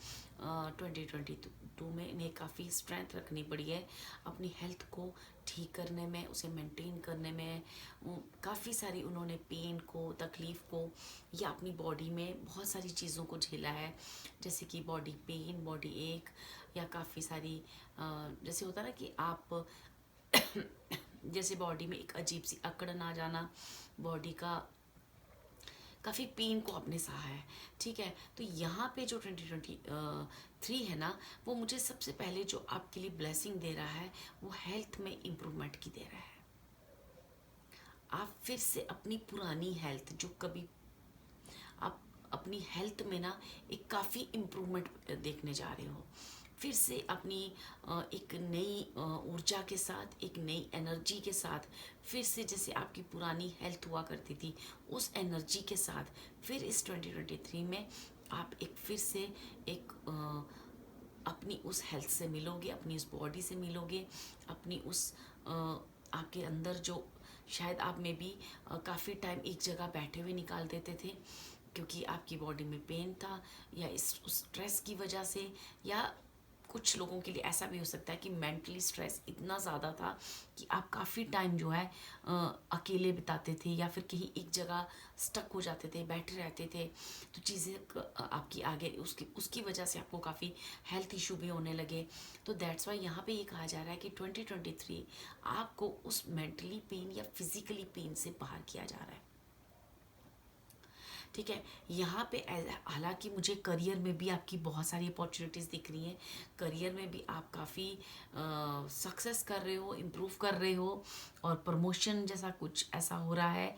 2022 में। इन्हें काफ़ी स्ट्रेंथ रखनी पड़ी है अपनी हेल्थ को ठीक करने में, उसे मेंटेन करने में। काफ़ी सारी उन्होंने पेन को, तकलीफ़ को या अपनी बॉडी में बहुत सारी चीज़ों को झेला है, जैसे कि बॉडी पेन, बॉडी एक, या काफ़ी सारी जैसे होता है ना कि आप जैसे बॉडी में एक अजीब सी अकड़न आ जाना, बॉडी का काफ़ी पेन को आपने सहा है। ठीक है, तो यहाँ पे जो 2023 है ना, वो मुझे सबसे पहले जो आपके लिए ब्लेसिंग दे रहा है वो हेल्थ में इम्प्रूवमेंट की दे रहा है। आप फिर से अपनी पुरानी हेल्थ, जो कभी आप अपनी हेल्थ में ना एक काफ़ी इम्प्रूवमेंट देखने जा रहे हो, फिर से अपनी एक नई ऊर्जा के साथ, एक नई एनर्जी के साथ, फिर से जैसे आपकी पुरानी हेल्थ हुआ करती थी उस एनर्जी के साथ फिर इस 2023 में आप एक फिर से एक अपनी उस हेल्थ से मिलोगे, अपनी उस बॉडी से मिलोगे, अपनी उस आपके अंदर जो शायद आप में भी काफ़ी टाइम एक जगह बैठे हुए निकाल देते थे क्योंकि आपकी बॉडी में पेन था, या इस उस स्ट्रेस की वजह से, या कुछ लोगों के लिए ऐसा भी हो सकता है कि मेंटली स्ट्रेस इतना ज़्यादा था कि आप काफ़ी टाइम जो है अकेले बिताते थे या फिर कहीं एक जगह स्टक हो जाते थे, बैठे रहते थे, तो चीज़ें आपकी आगे उसकी उसकी वजह से आपको काफ़ी हेल्थ इशू भी होने लगे। तो दैट्स वाई यहाँ पे ये कहा जा रहा है कि 2023 आपको उस मेंटली पेन या फिजिकली पेन से बाहर किया जा रहा है। ठीक है, यहाँ पे हालांकि मुझे करियर में भी आपकी बहुत सारी अपॉर्चुनिटीज़ दिख रही हैं। करियर में भी आप काफ़ी सक्सेस कर रहे हो, इम्प्रूव कर रहे हो, और प्रमोशन जैसा कुछ ऐसा हो रहा है।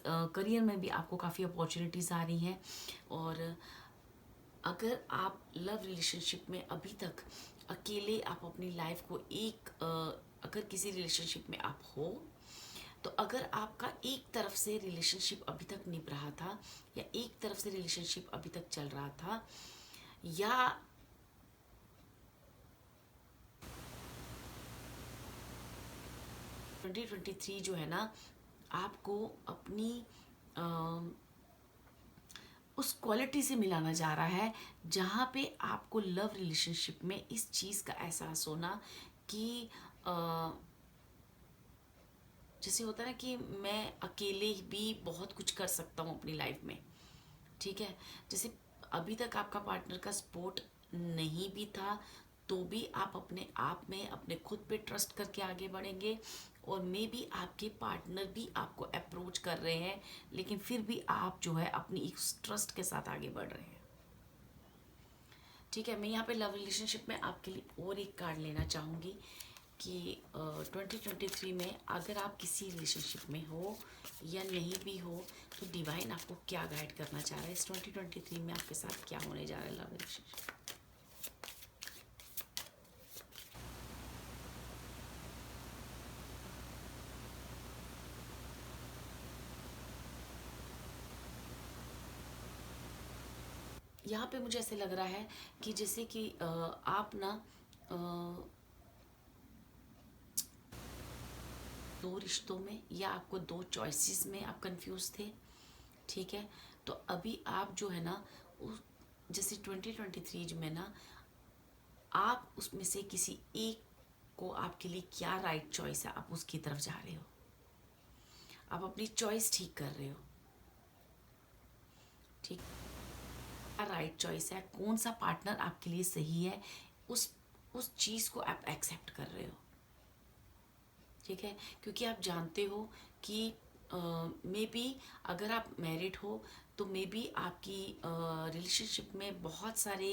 करियर में भी आपको काफ़ी अपॉर्चुनिटीज़ आ रही हैं। और अगर आप लव रिलेशनशिप में अभी तक अकेले आप अपनी लाइफ को एक अगर किसी रिलेशनशिप में आप हो, तो अगर आपका एक तरफ से रिलेशनशिप अभी तक निभ रहा था, या एक तरफ से रिलेशनशिप अभी तक चल रहा था, या 2023 जो है ना आपको अपनी उस क्वालिटी से मिलाना जा रहा है जहाँ पे आपको लव रिलेशनशिप में इस चीज़ का एहसास होना कि जैसे होता है ना कि मैं अकेले भी बहुत कुछ कर सकता हूँ अपनी लाइफ में। ठीक है, जैसे अभी तक आपका पार्टनर का सपोर्ट नहीं भी था, तो भी आप अपने आप में अपने खुद पे ट्रस्ट करके आगे बढ़ेंगे, और मे बी आपके पार्टनर भी आपको अप्रोच कर रहे हैं, लेकिन फिर भी आप जो है अपनी इस ट्रस्ट के साथ आगे बढ़ रहे हैं। ठीक है, मैं यहाँ पे लव रिलेशनशिप में आपके लिए और एक कार्ड लेना चाहूँगी कि 2023 में अगर आप किसी रिलेशनशिप में हो या नहीं भी हो, तो डिवाइन आपको क्या गाइड करना चाह रहा है इस 2023 में, आपके साथ क्या होने जा रहा है लव रिलेशनशिप। यहाँ पे मुझे ऐसे लग रहा है कि जैसे कि आप ना दो रिश्तों में, या आपको दो चॉइसेस में आप कंफ्यूज थे। ठीक है, तो अभी आप जो है ना उस जैसे 2023 में ना आप उसमें से किसी एक को, आपके लिए क्या राइट चॉइस है, आप उसकी तरफ जा रहे हो, आप अपनी चॉइस ठीक कर रहे हो। ठीक, क्या राइट चॉइस है, कौन सा पार्टनर आपके लिए सही है, उस चीज़ को आप एक्सेप्ट कर रहे हो। ठीक है, क्योंकि आप जानते हो कि मे बी अगर आप मैरिड हो तो मे बी आपकी रिलेशनशिप में बहुत सारे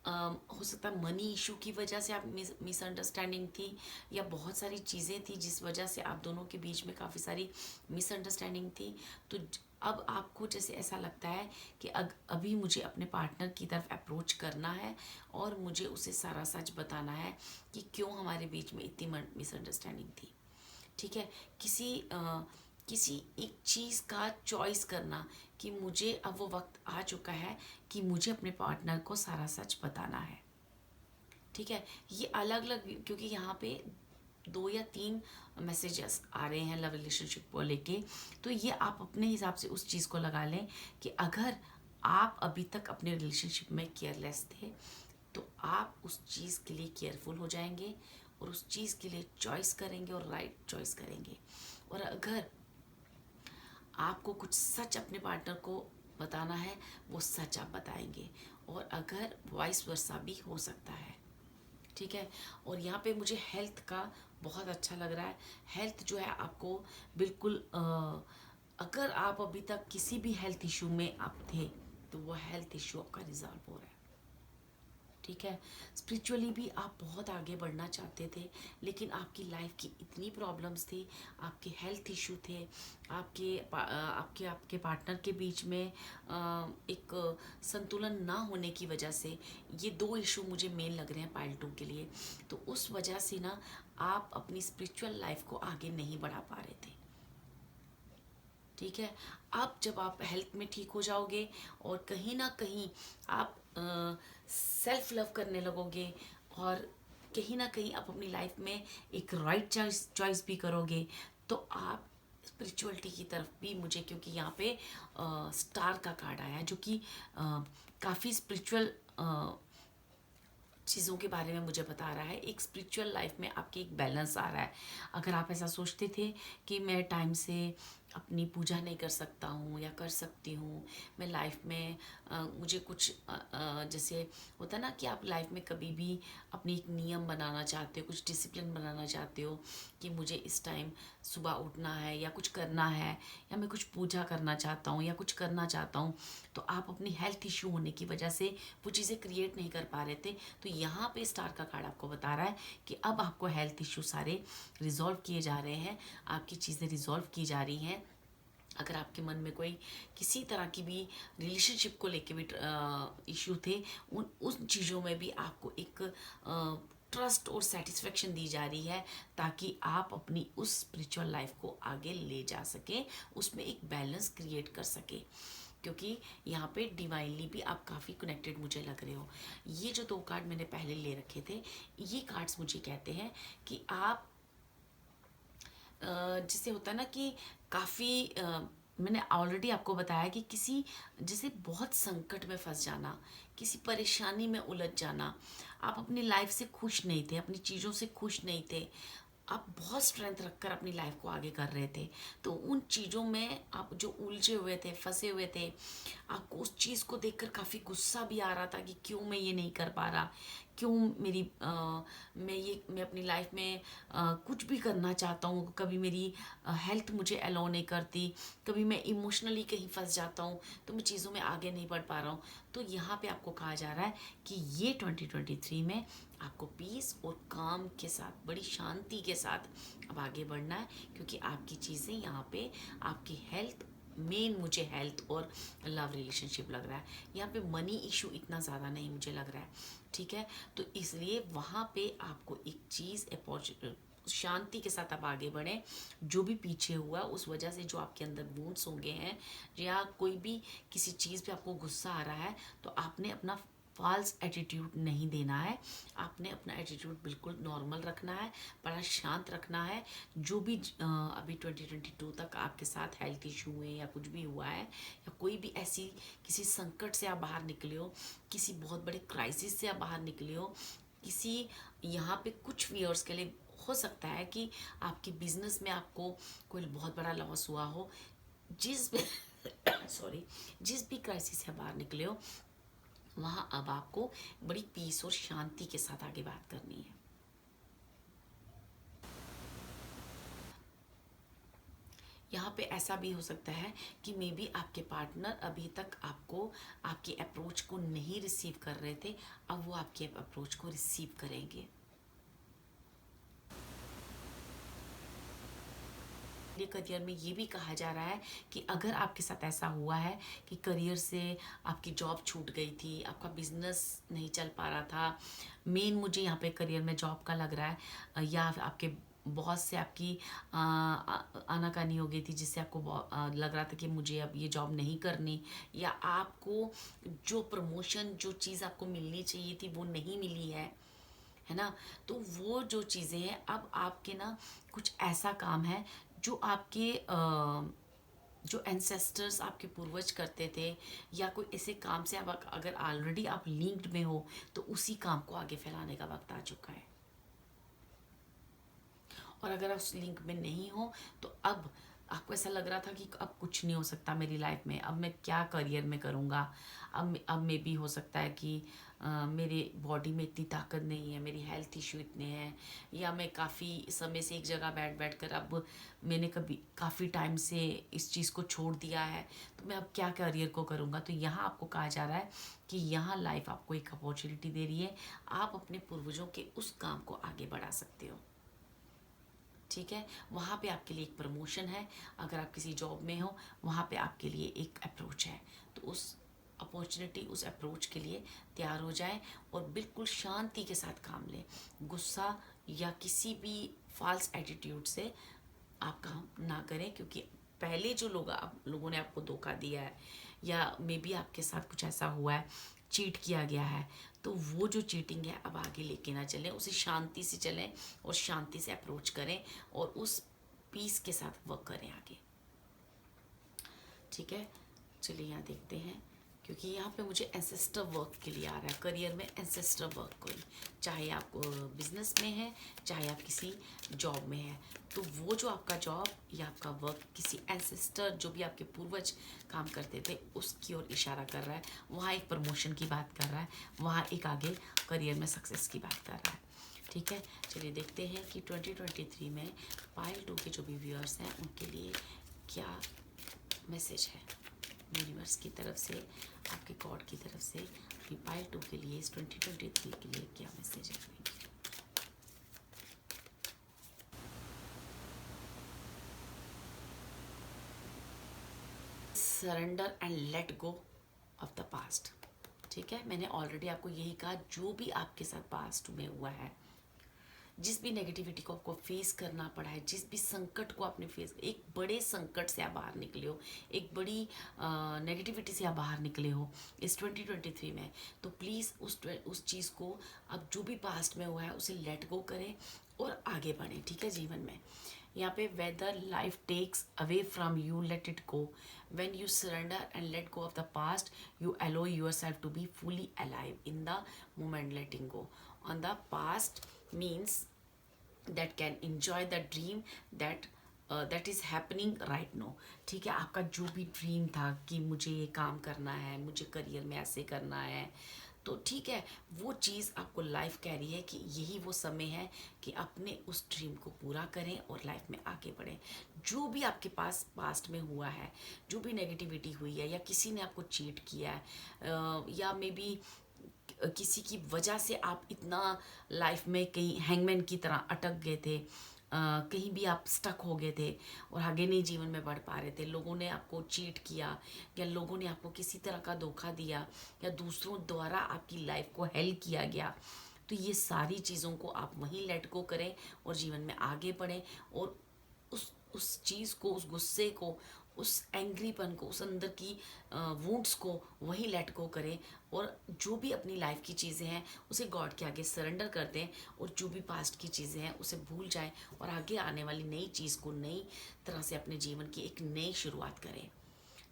हो सकता है मनी इशू की वजह से आप मिसअंडरस्टैंडिंग थी, या बहुत सारी चीज़ें थी जिस वजह से आप दोनों के बीच में काफ़ी सारी मिसअंडरस्टैंडिंग थी। तो अब आपको जैसे ऐसा लगता है कि अभी मुझे अपने पार्टनर की तरफ अप्रोच करना है और मुझे उसे सारा सच बताना है कि क्यों हमारे बीच में इतनी मिसअंडरस्टैंडिंग थी। ठीक है, किसी एक चीज़ का चॉइस करना कि मुझे अब वो वक्त आ चुका है कि मुझे अपने पार्टनर को सारा सच बताना है। ठीक है, ये अलग अलग, क्योंकि यहाँ पे 2 या 3 मैसेजेस आ रहे हैं लव रिलेशनशिप को लेके। तो ये आप अपने हिसाब से उस चीज़ को लगा लें कि अगर आप अभी तक अपने रिलेशनशिप में केयरलेस थे तो आप उस चीज़ के लिए केयरफुल हो जाएंगे और उस चीज़ के लिए चॉइस करेंगे और राइट चॉइस करेंगे। और अगर आपको कुछ सच अपने पार्टनर को बताना है, वो सच आप बताएंगे। और अगर वॉइस वर्सा भी हो सकता है, ठीक है। और यहाँ पे मुझे हेल्थ का बहुत अच्छा लग रहा है। हेल्थ जो है आपको बिल्कुल अगर आप अभी तक किसी भी हेल्थ इशू में आप थे तो वो हेल्थ इशू आपका रिजॉल्व हो रहा है, ठीक है। स्पिरिचुअली भी आप बहुत आगे बढ़ना चाहते थे, लेकिन आपकी लाइफ की इतनी प्रॉब्लम्स थी, आपके हेल्थ इशू थे, आपके पार्टनर के बीच में एक संतुलन ना होने की वजह से, ये 2 इशू मुझे मेन लग रहे हैं पाइल 2 के लिए। तो उस वजह से ना आप अपनी स्पिरिचुअल लाइफ को आगे नहीं बढ़ा पा रहे थे, ठीक है। अब जब आप हेल्थ में ठीक हो जाओगे और कहीं ना कहीं आप सेल्फ लव करने लगोगे और कहीं ना कहीं आप अपनी लाइफ में एक राइट चॉइस भी करोगे, तो आप स्पिरिचुअलिटी की तरफ भी मुझे, क्योंकि यहाँ पे स्टार का कार्ड आया है जो कि काफ़ी स्पिरिचुअल चीज़ों के बारे में मुझे बता रहा है। एक स्पिरिचुअल लाइफ में आपके एक बैलेंस आ रहा है। अगर आप ऐसा सोचते थे कि मैं टाइम से अपनी पूजा नहीं कर सकता हूँ या कर सकती हूँ, मैं लाइफ में मुझे कुछ जैसे होता है ना कि आप लाइफ में कभी भी अपनी एक नियम बनाना चाहते हो, कुछ डिसिप्लिन बनाना चाहते हो कि मुझे इस टाइम सुबह उठना है या कुछ करना है, या मैं कुछ पूजा करना चाहता हूँ या कुछ करना चाहता हूँ, तो आप अपनी हेल्थ इशू होने की वजह से वो चीज़ें क्रिएट नहीं कर पा रहे थे। तो यहाँ पे स्टार का कार्ड आपको बता रहा है कि अब आपको हेल्थ इशू सारे रिजॉल्व किए जा रहे हैं, आपकी चीज़ें रिजॉल्व की जा रही हैं। अगर आपके मन में कोई किसी तरह की भी रिलेशनशिप को लेके भी इश्यू थे, उन चीज़ों में भी आपको एक ट्रस्ट और सेटिस्फेक्शन दी जा रही है, ताकि आप अपनी उस स्पिरिचुअल लाइफ को आगे ले जा सकें, उसमें एक बैलेंस क्रिएट कर सकें। क्योंकि यहाँ पे डिवाइनली भी आप काफ़ी कनेक्टेड मुझे लग रहे हो। ये जो 2 कार्ड मैंने पहले ले रखे थे, ये कार्ड्स मुझे कहते हैं कि आप जिसे होता है ना कि काफ़ी मैंने ऑलरेडी आपको बताया कि किसी जैसे बहुत संकट में फंस जाना, किसी परेशानी में उलझ जाना, आप अपनी लाइफ से खुश नहीं थे, अपनी चीज़ों से खुश नहीं थे, आप बहुत स्ट्रेंथ रखकर अपनी लाइफ को आगे कर रहे थे, तो उन चीज़ों में आप जो उलझे हुए थे, फंसे हुए थे, आपको उस चीज़ को देखकर काफ़ी गुस्सा भी आ रहा था कि क्यों मैं ये नहीं कर पा रहा, क्यों मैं अपनी लाइफ में कुछ भी करना चाहता हूँ, कभी मेरी हेल्थ मुझे अलाउ नहीं करती, कभी मैं इमोशनली कहीं फंस जाता हूँ, तो मैं चीज़ों में आगे नहीं बढ़ पा रहा हूँ। तो यहाँ पे आपको कहा जा रहा है कि ये 2023 में आपको पीस और काम के साथ, बड़ी शांति के साथ अब आगे बढ़ना है, क्योंकि आपकी चीज़ें यहाँ पे आपकी हेल्थ, मेन मुझे हेल्थ और लव रिलेशनशिप लग रहा है। यहाँ पे मनी इशू इतना ज़्यादा नहीं मुझे लग रहा है, ठीक है। तो इसलिए वहाँ पे आपको एक चीज़ शांति के साथ आप आगे बढ़ें। जो भी पीछे हुआ उस वजह से जो आपके अंदर वुंड्स होंगे हैं, या कोई भी किसी चीज़ पे आपको गुस्सा आ रहा है, तो आपने अपना फॉल्स एटीट्यूड नहीं देना है, आपने अपना एटीट्यूड बिल्कुल नॉर्मल रखना है, बड़ा शांत रखना है। जो भी अभी 2022 तक आपके साथ हेल्थ इशू हुए या कुछ भी हुआ है, या कोई भी ऐसी किसी संकट से आप बाहर निकले हो, किसी बहुत बड़े क्राइसिस से आप बाहर निकले हो, किसी यहाँ पे कुछ ईयर्स के लिए हो सकता है कि आपके बिजनेस में आपको कोई बहुत बड़ा लॉस हुआ हो, जिस सॉरी, जिस भी क्राइसिस से बाहर निकले हो, वहाँ अब आपको बड़ी पीस और शांति के साथ आगे बात करनी है। यहाँ पे ऐसा भी हो सकता है कि मे बी आपके पार्टनर अभी तक आपको, आपकी अप्रोच को नहीं रिसीव कर रहे थे, अब वो आपकी अप्रोच को रिसीव करेंगे। करियर में ये भी कहा जा रहा है कि अगर आपके साथ ऐसा हुआ है कि करियर से आपकी जॉब छूट गई थी, आपका बिजनेस नहीं चल पा रहा था, मेन मुझे यहाँ पे करियर में जॉब का लग रहा है, या आपके बॉस से आपकी आनाकानी हो गई थी, जिससे आपको लग रहा था कि मुझे अब ये जॉब नहीं करनी, या आपको जो प्रमोशन, जो चीज़ आपको मिलनी चाहिए थी वो नहीं मिली है, है ना। तो वो जो चीज़ें हैं, अब आपके ना कुछ ऐसा काम है जो आपके जो एंसेस्टर्स आपके पूर्वज करते थे, या कोई ऐसे काम से अब अगर ऑलरेडी आप लिंक्ड में हो तो उसी काम को आगे फैलाने का वक्त आ चुका है। और अगर आप उस लिंक में नहीं हो तो अब आपको ऐसा लग रहा था कि अब कुछ नहीं हो सकता मेरी लाइफ में, अब मैं क्या करियर में करूँगा, अब मे भी हो सकता है कि मेरे बॉडी में इतनी ताकत नहीं है, मेरी हेल्थ इशू इतने हैं, या मैं काफ़ी समय से एक जगह बैठ कर अब मैंने कभी काफ़ी टाइम से इस चीज़ को छोड़ दिया है, तो मैं अब क्या करियर को करूँगा। तो यहाँ आपको कहा जा रहा है कि यहाँ लाइफ आपको एक अपॉर्चुनिटी दे रही है, आप अपने पूर्वजों के उस काम को आगे बढ़ा सकते हो। ठीक है, वहाँ पे आपके लिए एक प्रमोशन है। अगर आप किसी जॉब में हो, वहाँ पे आपके लिए एक अप्रोच है, तो उस अपॉर्चुनिटी, उस अप्रोच के लिए तैयार हो जाएं और बिल्कुल शांति के साथ काम लें। गुस्सा या किसी भी फॉल्स एटीट्यूड से आप काम ना करें, क्योंकि पहले जो लोगों ने आपको धोखा दिया है, या मे बी आपके साथ कुछ ऐसा हुआ है, चीट किया गया है, तो वो जो चीटिंग है अब आगे लेके ना चलें, उसे शांति से चलें और शांति से अप्रोच करें और उस पीस के साथ वर्क करें आगे। ठीक है, चलिए यहाँ देखते हैं, क्योंकि यहाँ पे मुझे एंसेस्टर वर्क के लिए आ रहा है, करियर में एंसेस्टर वर्क कोई, चाहे आप बिजनेस में है, चाहे आप किसी जॉब में है, तो वो जो आपका जॉब या आपका वर्क किसी एंसेस्टर, जो भी आपके पूर्वज काम करते थे, उसकी ओर इशारा कर रहा है, वहाँ एक प्रमोशन की बात कर रहा है, वहाँ एक आगे करियर में सक्सेस की बात कर रहा है। ठीक है, चलिए देखते हैं कि 2023 में पाइल 2 के जो भी व्यूअर्स हैं उनके लिए क्या मैसेज है यूनिवर्स की तरफ से, आपके गॉड की तरफ से, पाइल 2 के लिए इस 2023 के लिए क्या मैसेज है। Surrender and let go of the past. ठीक है, मैंने ऑलरेडी आपको यही कहा, जो भी आपके साथ पास्ट में हुआ है, जिस भी नेगेटिविटी को आपको फेस करना पड़ा है, जिस भी संकट को आपने फेस, एक बड़े संकट से आप बाहर निकले हो, एक बड़ी नेगेटिविटी से आप बाहर निकले हो इस 2023 में, तो प्लीज़ उस चीज़ को, अब जो भी पास्ट में हुआ है उसे लेट गो करें और आगे बढ़ें। ठीक है, जीवन में यहाँ पे weather life takes away from you, let it go. When you surrender and let go of the past, you allow yourself to be fully alive in the moment letting go on the past means that can enjoy the dream that is happening right now। ठीक है, आपका जो भी dream था कि मुझे ये काम करना है, मुझे करियर में ऐसे करना है, तो ठीक है, वो चीज़ आपको लाइफ कह रही है कि यही वो समय है कि अपने उस ड्रीम को पूरा करें और लाइफ में आगे बढ़ें। जो भी आपके पास पास्ट में हुआ है, जो भी नेगेटिविटी हुई है, या किसी ने आपको चीट किया है, या मे बी किसी की वजह से आप इतना लाइफ में कहीं हैंगमैन की तरह अटक गए थे, कहीं भी आप स्टक हो गए थे और आगे नहीं जीवन में बढ़ पा रहे थे, लोगों ने आपको चीट किया, या लोगों ने आपको किसी तरह का धोखा दिया, या दूसरों द्वारा आपकी लाइफ को हेल्प किया गया, तो ये सारी चीज़ों को आप वहीं लेट गो करें और जीवन में आगे बढ़ें, और उस चीज़ को, उस गुस्से को, उस एंग्रीपन को, उस अंदर की वुंड्स को वही लेट गो करें, और जो भी अपनी लाइफ की चीज़ें हैं उसे गॉड के आगे सरेंडर कर दें, और जो भी पास्ट की चीज़ें हैं उसे भूल जाएं और आगे आने वाली नई चीज़ को नई तरह से अपने जीवन की एक नई शुरुआत करें।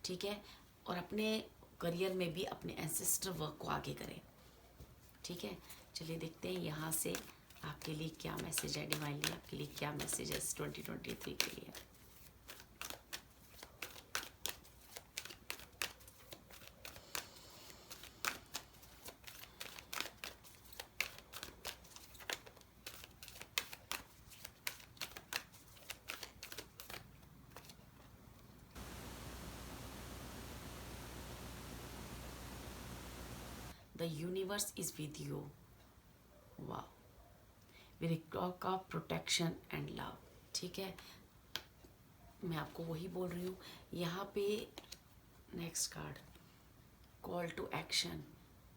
ठीक है, और अपने करियर में भी अपने एंसेस्टर वर्क को आगे करें। ठीक है, चलिए देखते हैं यहाँ से आपके लिए क्या मैसेज है, डिवाइनली आपके लिए क्या मैसेज है 2023 के लिए। The universe is with you। वाह, with a clock of protection and love। ठीक है, मैं आपको वही बोल रही हूँ यहाँ पे। Next card, call to action,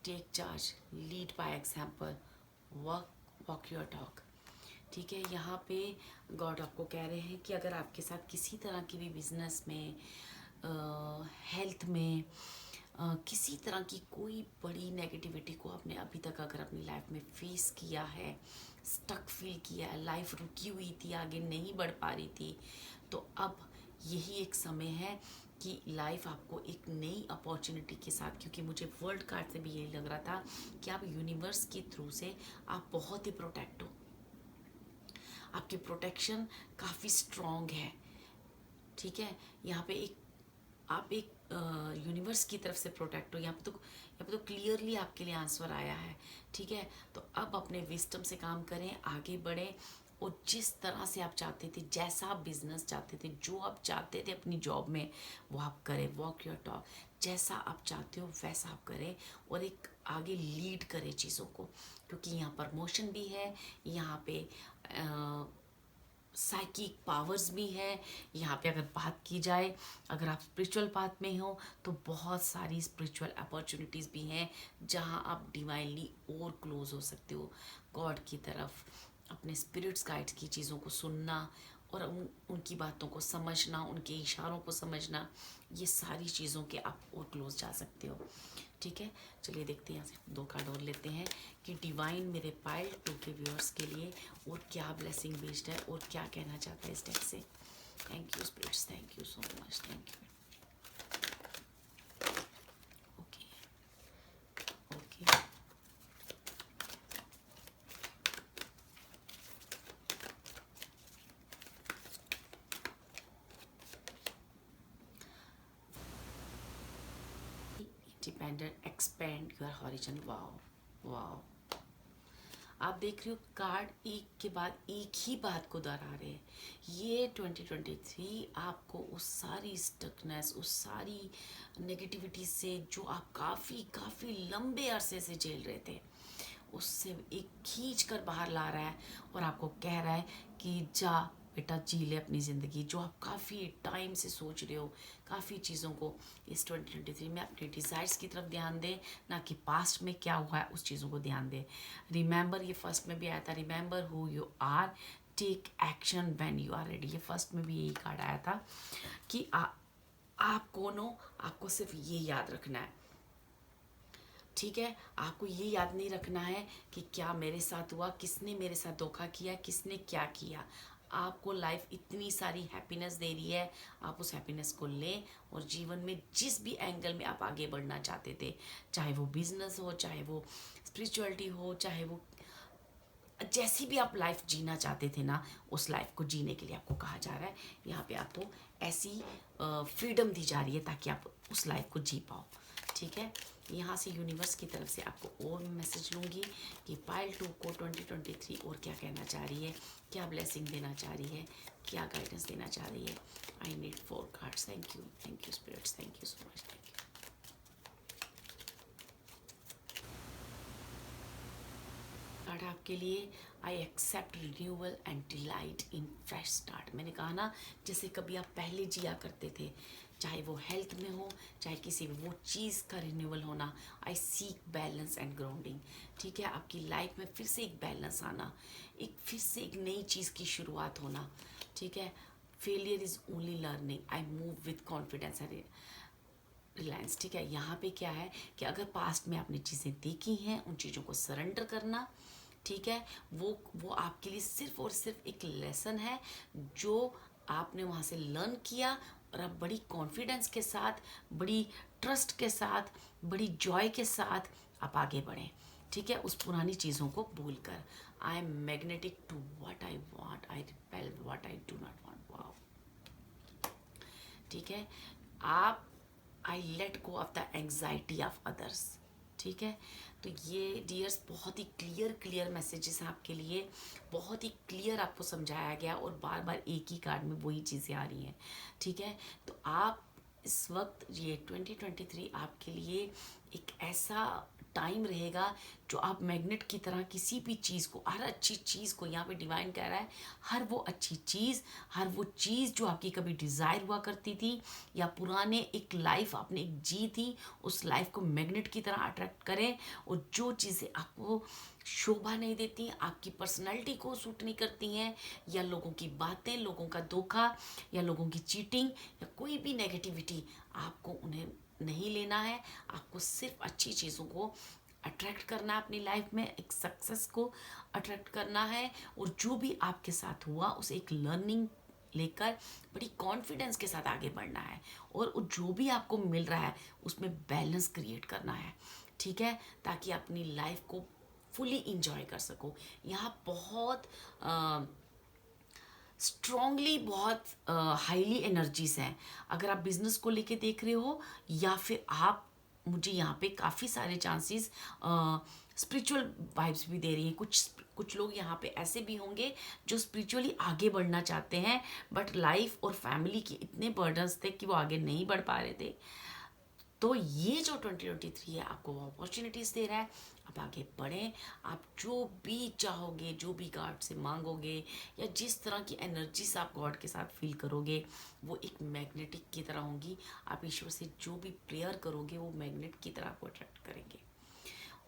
take charge, lead by example, walk your talk. ठीक है, यहाँ पे गॉड आपको कह रहे हैं कि अगर आपके साथ किसी तरह की भी बिजनेस में, हेल्थ में, किसी तरह की कोई बड़ी नेगेटिविटी को आपने अभी तक अगर अपनी लाइफ में फेस किया है, स्टक फील किया है, लाइफ रुकी हुई थी, आगे नहीं बढ़ पा रही थी, तो अब यही एक समय है कि लाइफ आपको एक नई अपॉर्चुनिटी के साथ, क्योंकि मुझे वर्ल्ड कार्ड से भी यही लग रहा था कि आप यूनिवर्स के थ्रू से आप बहुत ही प्रोटेक्ट हो, आपकी प्रोटेक्शन काफ़ी स्ट्रॉन्ग है। ठीक है, यहाँ पे एक आप एक यूनिवर्स की तरफ से प्रोटेक्ट हो। यहाँ पे तो क्लियरली आपके लिए आंसर आया है। ठीक है, तो अब अपने विस्टम से काम करें, आगे बढ़ें, और जिस तरह से आप चाहते थे, जैसा आप बिजनेस चाहते थे, जो आप चाहते थे अपनी जॉब में, वो आप करें। वॉक योर टॉक, जैसा आप चाहते हो वैसा आप करें, और एक आगे लीड करें चीज़ों को, क्योंकि यहाँ प्रमोशन भी है, यहाँ पे साइकिक पावर्स भी है। यहाँ पे अगर बात की जाए, अगर आप स्पिरिचुअल पाथ में हो तो बहुत सारी स्पिरिचुअल अपॉर्चुनिटीज़ भी हैं जहाँ आप डिवाइनली और क्लोज हो सकते हो गॉड की तरफ। अपने स्पिरिट्स गाइड्स की चीज़ों को सुनना और उनकी बातों को समझना, उनके इशारों को समझना, ये सारी चीज़ों के आप और क्लोज जा सकते हो। ठीक है, चलिए देखते हैं, यहाँ से 2 कार्ड और लेते हैं कि डिवाइन मेरे पाइल 2 के व्यूअर्स के लिए और क्या ब्लेसिंग बेस्ड है और क्या कहना चाहता है इस डेक से। Thank you spirits, thank you so much, thank you. Okay okay, independent, expand your horizon. Wow wow, आप देख रहे हो कार्ड एक के बाद एक ही बात को दोहरा रहे हैं। ये 2023 आपको उस सारी स्टकनेस, उस सारी नेगेटिविटी से जो आप काफ़ी काफ़ी लंबे अरसे से झेल रहे थे, उससे एक खींच कर बाहर ला रहा है और आपको कह रहा है कि जा बेटा, जी ले अपनी ज़िंदगी। जो आप काफ़ी टाइम से सोच रहे हो, काफ़ी चीज़ों को इस 2023 में अपने डिज़ायर्स की तरफ ध्यान दें, ना कि पास्ट में क्या हुआ है उस चीज़ों को ध्यान दें। रिमेंबर, ये फर्स्ट में भी आया था, remember who you are, take action when you are ready. ये फर्स्ट में भी यही कार्ड आया था कि आप कौन हो, आपको सिर्फ ये याद रखना है। ठीक है, आपको ये याद नहीं रखना है कि क्या मेरे साथ हुआ, किसने मेरे साथ धोखा किया, किसने क्या किया। आपको लाइफ इतनी सारी हैप्पीनेस दे रही है, आप उस हैप्पीनेस को लें और जीवन में जिस भी एंगल में आप आगे बढ़ना चाहते थे, चाहे वो बिजनेस हो, चाहे वो स्पिरिचुअलिटी हो, चाहे वो जैसी भी आप लाइफ जीना चाहते थे ना, उस लाइफ को जीने के लिए आपको कहा जा रहा है। यहाँ पे आपको ऐसी फ्रीडम दी जा रही है ताकि आप उस लाइफ को जी पाओ। ठीक है, यहाँ से यूनिवर्स की तरफ से आपको और मैसेज लूँगी कि पाइल 2 को 2023 और क्या कहना चाह रही है, क्या ब्लेसिंग देना चाह रही है, क्या गाइडेंस देना चाह रही है। I need 4 cards. Thank you spirits, thank you so much, thank you. Card आपके लिए, I accept renewal and delight in fresh start. मैंने कहा ना, जैसे कभी आप पहले जिया करते थे, चाहे वो हेल्थ में हो, चाहे किसी भी वो चीज़ का रिन्यूअल होना। आई सीक बैलेंस एंड ग्राउंडिंग। ठीक है, आपकी लाइफ में फिर से एक बैलेंस आना, एक फिर से एक नई चीज़ की शुरुआत होना। ठीक है, failure is only learning, I move with confidence and Reliance. ठीक है, यहाँ पे क्या है कि अगर पास्ट में आपने चीज़ें देखी हैं, उन चीज़ों को सरेंडर करना। ठीक है, वो आपके लिए सिर्फ और सिर्फ एक लेसन है जो आपने वहाँ से लर्न किया, और आप बड़ी कॉन्फिडेंस के साथ, बड़ी ट्रस्ट के साथ, बड़ी जॉय के साथ आप आगे बढ़ें। ठीक है, उस पुरानी चीज़ों को भूल कर। I am magnetic to what I want, I repel what I do not want. Wow, ठीक है, आप I let go of the anxiety of others. ठीक है, तो ये डियर्स बहुत ही क्लियर मैसेजेस हैं आपके लिए, बहुत ही क्लियर आपको समझाया गया, और बार बार एक ही कार्ड में वही चीज़ें आ रही हैं। ठीक है, तो आप इस वक्त ये 2023 आपके लिए एक ऐसा टाइम रहेगा जो आप मैग्नेट की तरह किसी भी चीज़ को, हर अच्छी चीज़ को, यहाँ पे डिवाइन कह रहा है, हर वो अच्छी चीज़, हर वो चीज़ जो आपकी कभी डिज़ायर हुआ करती थी, या पुराने एक लाइफ आपने एक जी थी, उस लाइफ को मैग्नेट की तरह अट्रैक्ट करें। और जो चीज़ें आपको शोभा नहीं देती, आपकी पर्सनैलिटी को सूट नहीं करती हैं, या लोगों की बातें, लोगों का धोखा, या लोगों की चीटिंग, या कोई भी नेगेटिविटी, आपको उन्हें नहीं लेना है, आपको सिर्फ अच्छी चीज़ों को अट्रैक्ट करना है अपनी लाइफ में, एक सक्सेस को अट्रैक्ट करना है। और जो भी आपके साथ हुआ उसे एक लर्निंग लेकर बड़ी कॉन्फिडेंस के साथ आगे बढ़ना है, और जो भी आपको मिल रहा है उसमें बैलेंस क्रिएट करना है, ठीक है, ताकि अपनी लाइफ को फुली इंजॉय कर सको। यहाँ बहुत स्ट्रॉन्गली, बहुत हाईली एनर्जीज हैं। अगर आप बिजनेस को लेके देख रहे हो, या फिर आप, मुझे यहाँ पे काफ़ी सारे चांसेस स्पिरिचुअल वाइब्स भी दे रही हैं। कुछ लोग यहाँ पे ऐसे भी होंगे जो स्पिरिचुअली आगे बढ़ना चाहते हैं, बट लाइफ और फैमिली के इतने बर्डन्स थे कि वो आगे नहीं बढ़ पा रहे थे। तो ये जो 2023 है आपको अपॉर्चुनिटीज़ दे रहा है, आप आगे बढ़ें। आप जो भी चाहोगे, जो भी गॉड से मांगोगे, या जिस तरह की एनर्जीज आप गॉड के साथ फील करोगे, वो एक मैग्नेटिक की तरह होंगी। आप ईश्वर से जो भी प्रेयर करोगे वो मैग्नेट की तरह आपको अट्रैक्ट करेंगे।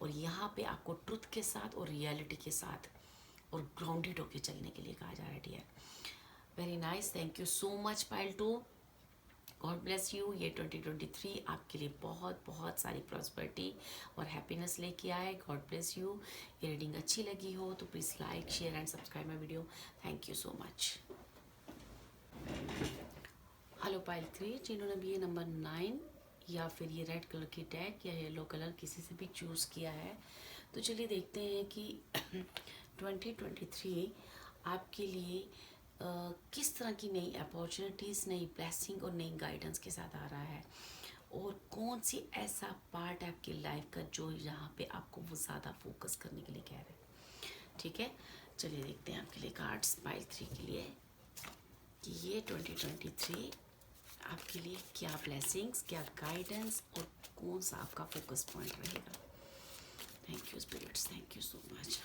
और यहाँ पे आपको ट्रुथ के साथ और रियलिटी के साथ और ग्राउंडेड होके चलने के लिए कहा जा रहा है dear. Very nice, thank you so much pile two. God bless you. ये 2023 आपके लिए बहुत बहुत सारी प्रॉस्पेरिटी और हैप्पीनेस लेके आए। God bless you. ये रीडिंग अच्छी लगी हो तो please like, share and subscribe my video. Thank you so much. Hello pile 3, जिन्होंने भी ये नंबर 9 या फिर ये रेड कलर की टैग या येलो कलर किसी से भी चूज़ किया है, तो चलिए देखते हैं कि 2023 आपके लिए किस तरह की नई अपॉर्चुनिटीज़, नई ब्लेसिंग और नई गाइडेंस के साथ आ रहा है, और कौन सी ऐसा पार्ट है आपकी लाइफ का जो यहाँ पे आपको वो ज़्यादा फोकस करने के लिए कह रहे हैं। ठीक है, चलिए देखते हैं आपके लिए कार्ड्स पाइल 3 के लिए कि ये 2023 आपके लिए क्या ब्लेसिंग्स, क्या गाइडेंस और कौन सा आपका फोकस पॉइंट रहेगा। Thank you spirits, thank you so much.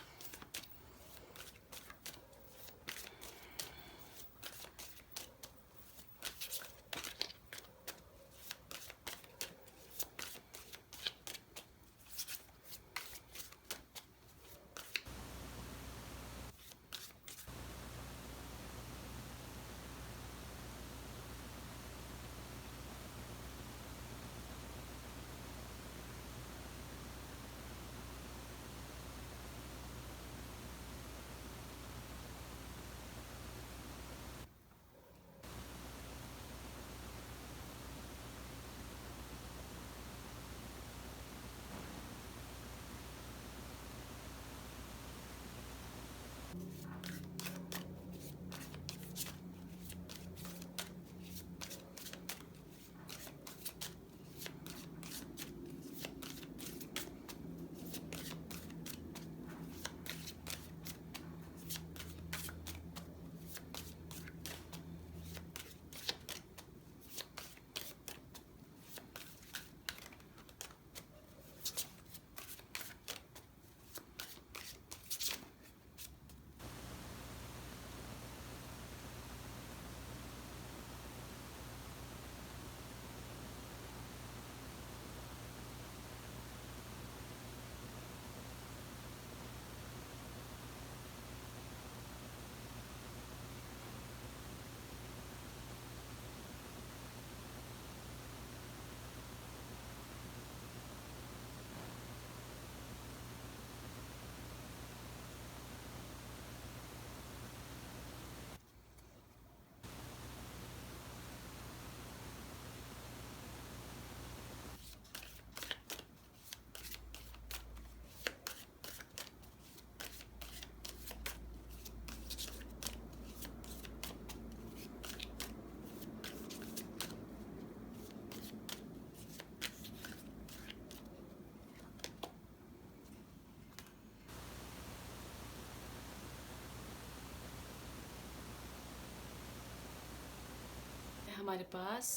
हमारे पास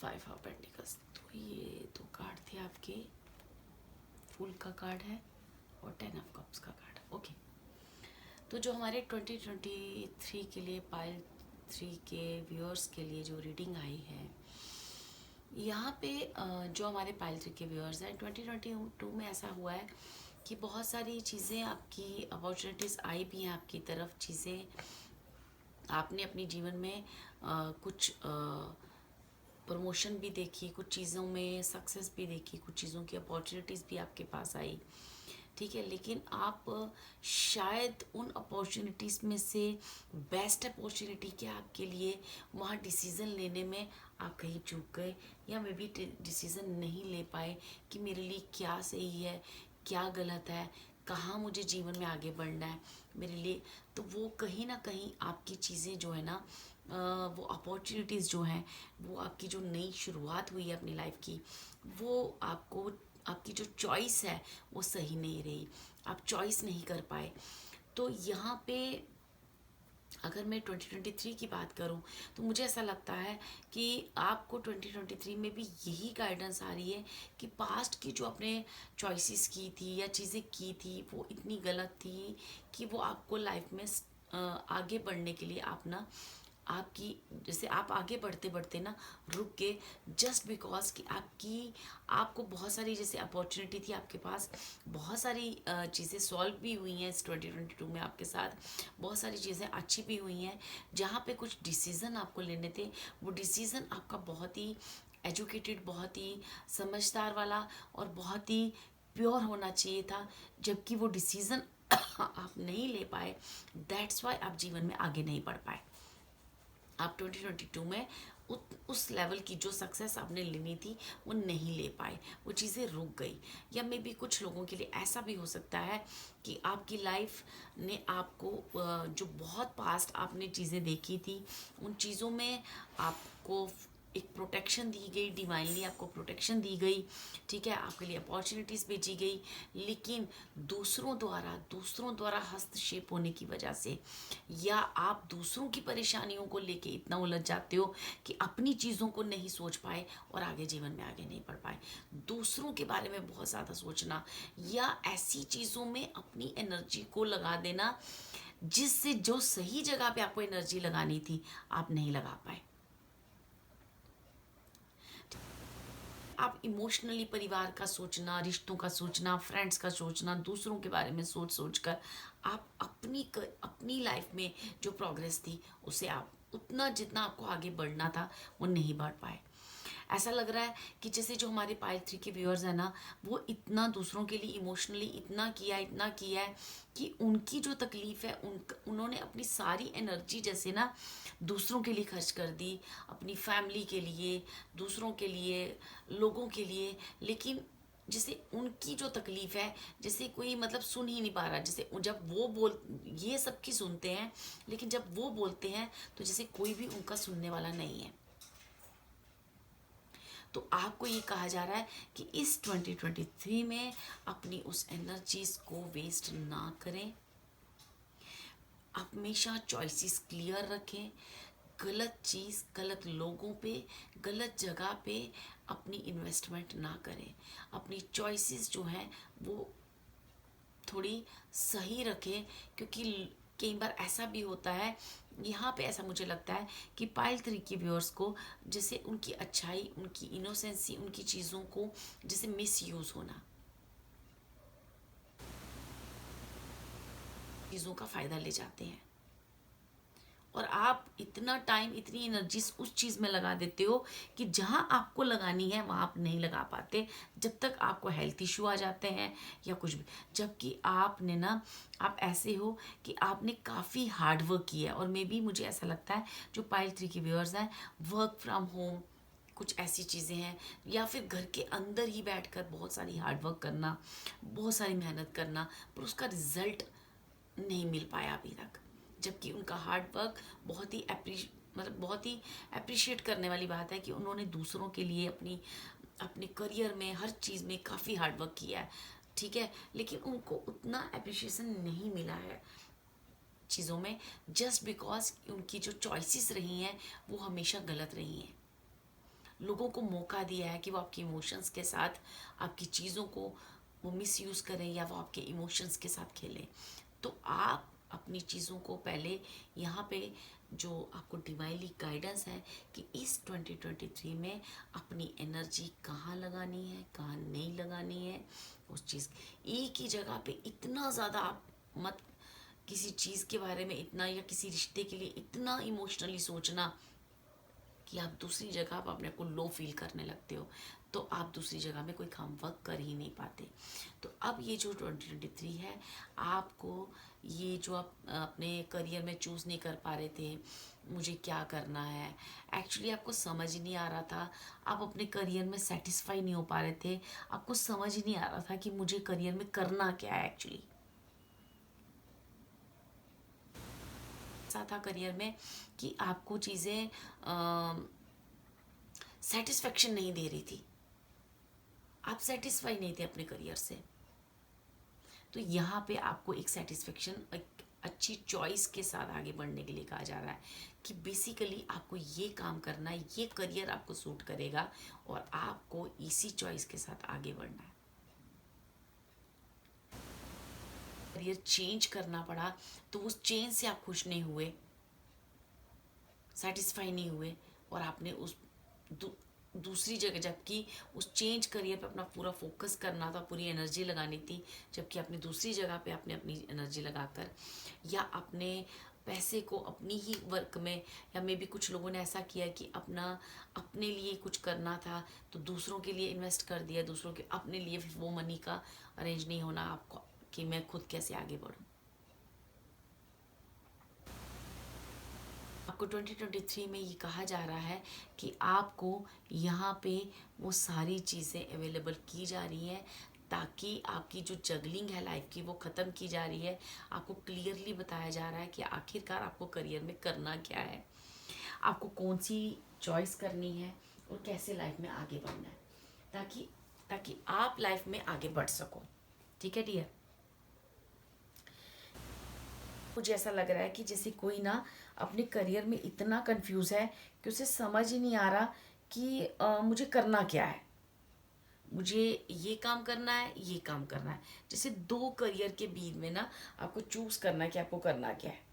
5 ऑफ पेंटिकल्स, तो ये 2 कार्ड थे आपके, फूल का कार्ड है और 10 ऑफ कप्स का कार्ड। ओके, तो जो हमारे 2023 के लिए पाइल 3 के व्यूअर्स के लिए जो रीडिंग आई है, यहाँ पे जो हमारे पाइल 3 के व्यूअर्स हैं, 2022 में ऐसा हुआ है कि बहुत सारी चीज़ें आपकी अपॉर्चुनिटीज़ आई भी हैं आपकी तरफ। चीज़ें आपने अपने जीवन में कुछ प्रमोशन भी देखी, कुछ चीज़ों में सक्सेस भी देखी, कुछ चीज़ों की अपॉर्चुनिटीज़ भी आपके पास आई, ठीक है। लेकिन आप शायद उन अपॉर्चुनिटीज़ में से बेस्ट अपॉर्चुनिटी क्या आपके लिए, वहाँ डिसीज़न लेने में आप कहीं चूक गए, या मे बी डिसीज़न नहीं ले पाए कि मेरे लिए क्या सही है, क्या गलत है, कहाँ मुझे जीवन में आगे बढ़ना है मेरे लिए। तो वो कहीं ना कहीं आपकी चीज़ें जो है ना, वो अपॉर्चुनिटीज़ जो हैं, वो आपकी जो नई शुरुआत हुई है अपनी लाइफ की, वो आपको, आपकी जो चॉइस है वो सही नहीं रही, आप चॉइस नहीं कर पाए। तो यहाँ पे अगर मैं 2023 की बात करूं, तो मुझे ऐसा लगता है कि आपको 2023 में भी यही गाइडेंस आ रही है कि पास्ट की जो आपने चॉइसेस की थी या चीज़ें की थी वो इतनी गलत थी कि वो आपको लाइफ में आगे बढ़ने के लिए आप ना, आपकी, जैसे आप आगे बढ़ते बढ़ते ना रुक के, जस्ट बिकॉज कि आपको बहुत सारी जैसे अपॉर्चुनिटी थी आपके पास, बहुत सारी चीज़ें सॉल्व भी हुई हैं इस 2022 में आपके साथ, बहुत सारी चीज़ें अच्छी भी हुई हैं। जहाँ पे कुछ डिसीज़न आपको लेने थे, वो डिसीज़न आपका बहुत ही एजुकेटेड, बहुत ही समझदार वाला और बहुत ही प्योर होना चाहिए था, जबकि वो डिसीज़न आप नहीं ले पाए। दैट्स वाई आप जीवन में आगे नहीं बढ़ पाए। आप 2022 में उस लेवल की जो सक्सेस आपने लेनी थी वो नहीं ले पाए, वो चीज़ें रुक गई। या मे बी कुछ लोगों के लिए ऐसा भी हो सकता है कि आपकी लाइफ ने आपको जो बहुत पास्ट आपने चीज़ें देखी थी, उन चीज़ों में आपको एक प्रोटेक्शन दी गई, डिवाइनली आपको प्रोटेक्शन दी गई, ठीक है, आपके लिए अपॉर्चुनिटीज़ भेजी गई, लेकिन दूसरों द्वारा हस्तक्षेप होने की वजह से, या आप दूसरों की परेशानियों को लेके इतना उलझ जाते हो कि अपनी चीज़ों को नहीं सोच पाए और आगे जीवन में आगे नहीं बढ़ पाए। दूसरों के बारे में बहुत ज़्यादा सोचना या ऐसी चीज़ों में अपनी एनर्जी को लगा देना जिससे, जो सही जगह पे आपको एनर्जी लगानी थी, आप नहीं लगा पाए। आप इमोशनली परिवार का सोचना, रिश्तों का सोचना, फ्रेंड्स का सोचना, दूसरों के बारे में सोच सोच कर आप अपनी लाइफ में जो प्रोग्रेस थी उसे आप उतना, जितना आपको आगे बढ़ना था, वो नहीं बढ़ पाए। ऐसा लग रहा है कि जैसे जो हमारे पायल 3 के व्यूअर्स हैं ना, वो इतना दूसरों के लिए इमोशनली इतना किया है कि उनकी जो तकलीफ है, उन्होंने अपनी सारी एनर्जी जैसे ना दूसरों के लिए खर्च कर दी, अपनी फैमिली के लिए, दूसरों के लिए, लोगों के लिए। लेकिन जैसे उनकी जो तकलीफ है, जैसे कोई मतलब सुन ही नहीं पा रहा, जैसे जब वो बोल, ये सबकी सुनते हैं, लेकिन जब वो बोलते हैं तो जैसे कोई भी उनका सुनने वाला नहीं है। तो आपको ये कहा जा रहा है कि इस 2023 में अपनी उस एनर्जीज को वेस्ट ना करें, हमेशा चॉइसेस क्लियर रखें, गलत चीज़, गलत लोगों पे, गलत जगह पे अपनी इन्वेस्टमेंट ना करें। अपनी चॉइसेस जो हैं वो थोड़ी सही रखें, क्योंकि कई बार ऐसा भी होता है, यहाँ पे ऐसा मुझे लगता है कि पायल 3 के व्यूअर्स को जैसे उनकी अच्छाई, उनकी इनोसेंसी, उनकी चीज़ों को जैसे मिस यूज़ होना, चीज़ों का फ़ायदा ले जाते हैं, और आप इतना टाइम, इतनी एनर्जी उस चीज़ में लगा देते हो कि जहाँ आपको लगानी है वहाँ आप नहीं लगा पाते, जब तक आपको हेल्थ इशू आ जाते हैं या कुछ भी। जबकि आपने ना, आप ऐसे हो कि आपने काफ़ी हार्ड वर्क किया है। और मे बी मुझे ऐसा लगता है जो पायल 3 के व्यूअर्स हैं, वर्क फ्रॉम होम, कुछ ऐसी चीज़ें हैं, या फिर घर के अंदर ही बैठकर बहुत सारी हार्ड वर्क करना, बहुत सारी मेहनत करना, पर उसका रिजल्ट नहीं मिल पाया अभी तक। जबकि उनका हार्ड वर्क बहुत ही बहुत ही अप्रिशिएट करने वाली बात है कि उन्होंने दूसरों के लिए अपने करियर में, हर चीज़ में काफ़ी हार्ड वर्क किया है, ठीक है। लेकिन उनको उतना अप्रिशिएशन नहीं मिला है चीज़ों में, जस्ट बिकॉज उनकी जो चॉइसेस रही हैं वो हमेशा गलत रही हैं। लोगों को मौका दिया है कि वो आपके इमोशंस के साथ, आपकी चीज़ों को वो मिस यूज़ करें या वो आपके इमोशंस के साथ खेलें। तो आप अपनी चीज़ों को पहले, यहाँ पे जो आपको डिवाइनली गाइडेंस है कि इस 2023 में अपनी एनर्जी कहाँ लगानी है, कहाँ नहीं लगानी है, उस चीज़, एक ही जगह पे इतना ज़्यादा आप मत, किसी चीज़ के बारे में इतना, या किसी रिश्ते के लिए इतना इमोशनली सोचना कि आप दूसरी जगह आप अपने को लो फील करने लगते हो, तो आप दूसरी जगह में कोई काम वर्क कर ही नहीं पाते। तो अब ये जो 2023 है, आपको ये जो आप अपने करियर में चूज़ नहीं कर पा रहे थे, मुझे क्या करना है, एक्चुअली आपको समझ ही नहीं आ रहा था, आप अपने करियर में सेटिस्फाई नहीं हो पा रहे थे, आपको समझ ही नहीं आ रहा था कि मुझे करियर में करना क्या है एक्चुअली। ऐसा था करियर में कि आपको चीज़ें सेटिस्फेक्शन नहीं दे रही थी, आप सेटिस्फाई नहीं थे अपने करियर से। तो यहाँ पे आपको एक सेटिस्फेक्शन, एक अच्छी चॉइस के साथ आगे बढ़ने के लिए कहा जा रहा है कि बेसिकली आपको ये काम करना है, ये करियर आपको सूट करेगा और आपको इसी चॉइस के साथ आगे बढ़ना है। करियर चेंज करना पड़ा तो उस चेंज से आप खुश नहीं हुए, सेटिस्फाई नहीं हुए, और आपने उस दूसरी जगह, जबकि उस चेंज करियर पे अपना पूरा फोकस करना था, पूरी एनर्जी लगानी थी, जबकि अपनी दूसरी जगह पे आपने अपनी एनर्जी लगाकर या अपने पैसे को अपनी ही वर्क में, या मे बी कुछ लोगों ने ऐसा किया कि अपने लिए कुछ करना था तो दूसरों के लिए इन्वेस्ट कर दिया, दूसरों के अपने लिए फिर वो मनी का अरेंज नहीं होना आपको कि मैं खुद कैसे आगे बढ़ूँ। आपको 2023 में ये कहा जा रहा है कि आपको यहाँ पे वो सारी चीज़ें अवेलेबल की जा रही हैं, ताकि आपकी जो जगलिंग है लाइफ की वो ख़त्म की जा रही है। आपको क्लियरली बताया जा रहा है कि आखिरकार आपको करियर में करना क्या है, आपको कौन सी चॉइस करनी है और कैसे लाइफ में आगे बढ़ना है, ताकि ताकि आप लाइफ में आगे बढ़ सको। ठीक है डियर। मुझे ऐसा लग रहा है कि जैसे कोई ना अपने करियर में इतना कंफ्यूज है कि उसे समझ ही नहीं आ रहा कि मुझे करना क्या है, मुझे ये काम करना है, ये काम करना है। जैसे दो करियर के बीच में ना आपको चूज करना है कि आपको करना क्या है।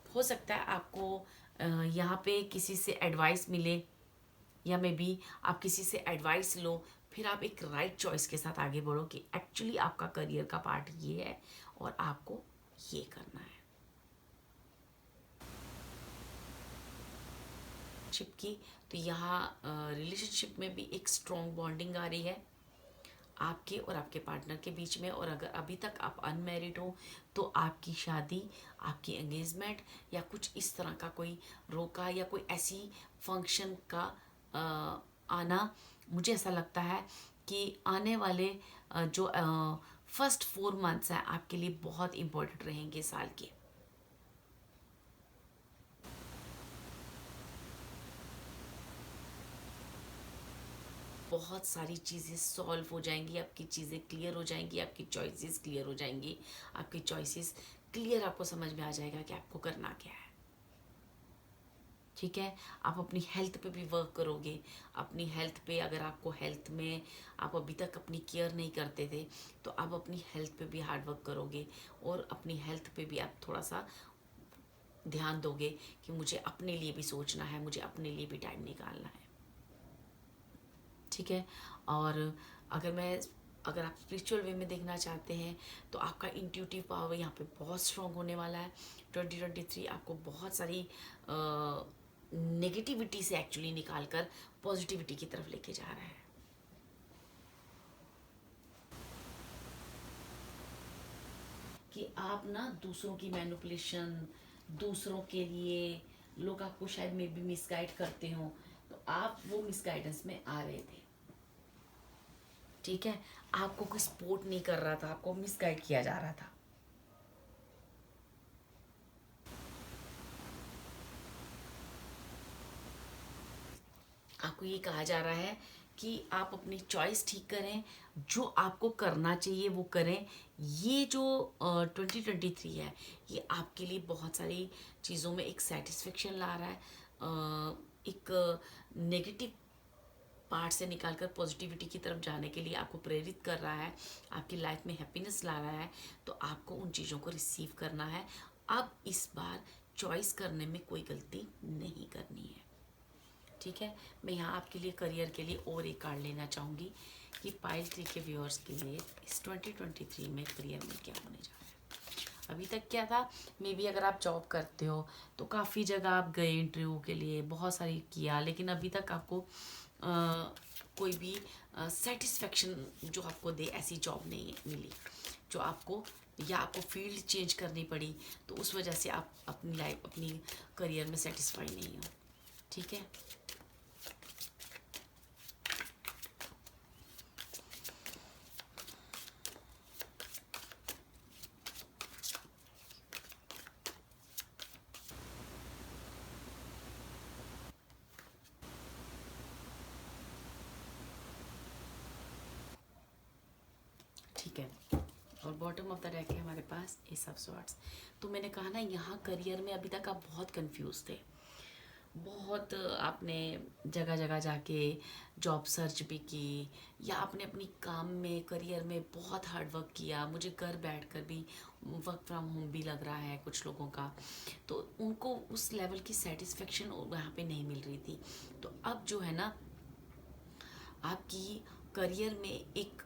हो सकता है आपको यहाँ पे किसी से एडवाइस मिले, या मे बी आप किसी से एडवाइस लो, फिर आप एक राइट चॉइस के साथ आगे बढ़ो कि एक्चुअली आपका करियर का पार्ट ये है और आपको ये करना है। रिलेशनशिप की, तो यहाँ रिलेशनशिप में भी एक स्ट्रॉन्ग बॉन्डिंग आ रही है आपके और आपके पार्टनर के बीच में। और अगर अभी तक आप अनमैरिड हो तो आपकी शादी, आपकी एंगेजमेंट या कुछ इस तरह का कोई रोका या कोई ऐसी फंक्शन का आना, मुझे ऐसा लगता है कि आने वाले जो फर्स्ट 4 मंथ्स हैं आपके लिए बहुत इम्पोर्टेंट रहेंगे साल के। बहुत सारी चीज़ें सॉल्व हो जाएंगी, आपकी चीज़ें क्लियर हो जाएंगी, आपकी चॉइसेस क्लियर हो जाएंगी, आपकी चॉइसेस क्लियर, आपको समझ में आ जाएगा कि आपको करना क्या है। ठीक है। आप अपनी हेल्थ पे भी वर्क करोगे। अपनी हेल्थ पे, अगर आपको हेल्थ में आप अभी तक अपनी केयर नहीं करते थे तो आप अपनी हेल्थ पे भी हार्ड वर्क करोगे, और अपनी हेल्थ पे भी आप थोड़ा सा ध्यान दोगे कि मुझे अपने लिए भी सोचना है, मुझे अपने लिए भी टाइम निकालना है। ठीक है। और अगर आप स्पिरिचुअल वे में देखना चाहते हैं तो आपका इंट्यूटिव पावर यहाँ पे बहुत स्ट्रांग होने वाला है। 2023 आपको बहुत सारी नेगेटिविटी से एक्चुअली निकाल कर पॉजिटिविटी की तरफ लेके जा रहा है। कि आप ना दूसरों की मैनिपुलेशन, दूसरों के लिए लोग आपको शायद मे बी मिसगाइड करते हो, तो आप वो मिसगाइडेंस में आ रहे थे। ठीक है। आपको कोई सपोर्ट नहीं कर रहा था, आपको मिसगाइड किया जा रहा था। आपको ये कहा जा रहा है कि आप अपनी चॉइस ठीक करें, जो आपको करना चाहिए वो करें। ये जो 2023 है, ये आपके लिए बहुत सारी चीज़ों में एक सेटिस्फेक्शन ला रहा है, एक नेगेटिव पार्ट से निकालकर पॉजिटिविटी की तरफ जाने के लिए आपको प्रेरित कर रहा है, आपकी लाइफ में हैप्पीनेस ला रहा है। तो आपको उन चीज़ों को रिसीव करना है। अब इस बार चॉइस करने में कोई गलती नहीं करनी है। ठीक है। मैं यहाँ आपके लिए करियर के लिए और एक कार्ड लेना चाहूँगी कि पाइल ट्री के व्यूअर्स के लिए इस 2023 में करियर में क्या होने जा रहा है। अभी तक क्या था, मे बी अगर आप जॉब करते हो तो काफ़ी जगह आप गए इंटरव्यू के लिए, बहुत सारी किया, लेकिन अभी तक आपको कोई भी सेटिस्फेक्शन जो आपको दे ऐसी जॉब नहीं मिली जो आपको, या आपको फील्ड चेंज करनी पड़ी, तो उस वजह से आप अपनी लाइफ, अपनी करियर में सेटिस्फाई नहीं हो। ठीक है, ठीक है। और बॉटम ऑफ द रैक है हमारे पास एस ऑफ स्वॉर्ड्स। तो मैंने कहा ना, यहाँ करियर में अभी तक आप बहुत कंफ्यूज थे, बहुत आपने जगह जगह जाके जॉब सर्च भी की, या आपने अपनी काम में, करियर में बहुत हार्ड वर्क किया। मुझे घर बैठ कर भी वर्क फ्रॉम होम भी लग रहा है कुछ लोगों का, तो उनको उस लेवल की सेटिस्फेक्शन वहाँ पे नहीं मिल रही थी। तो अब जो है ना, आपकी करियर में एक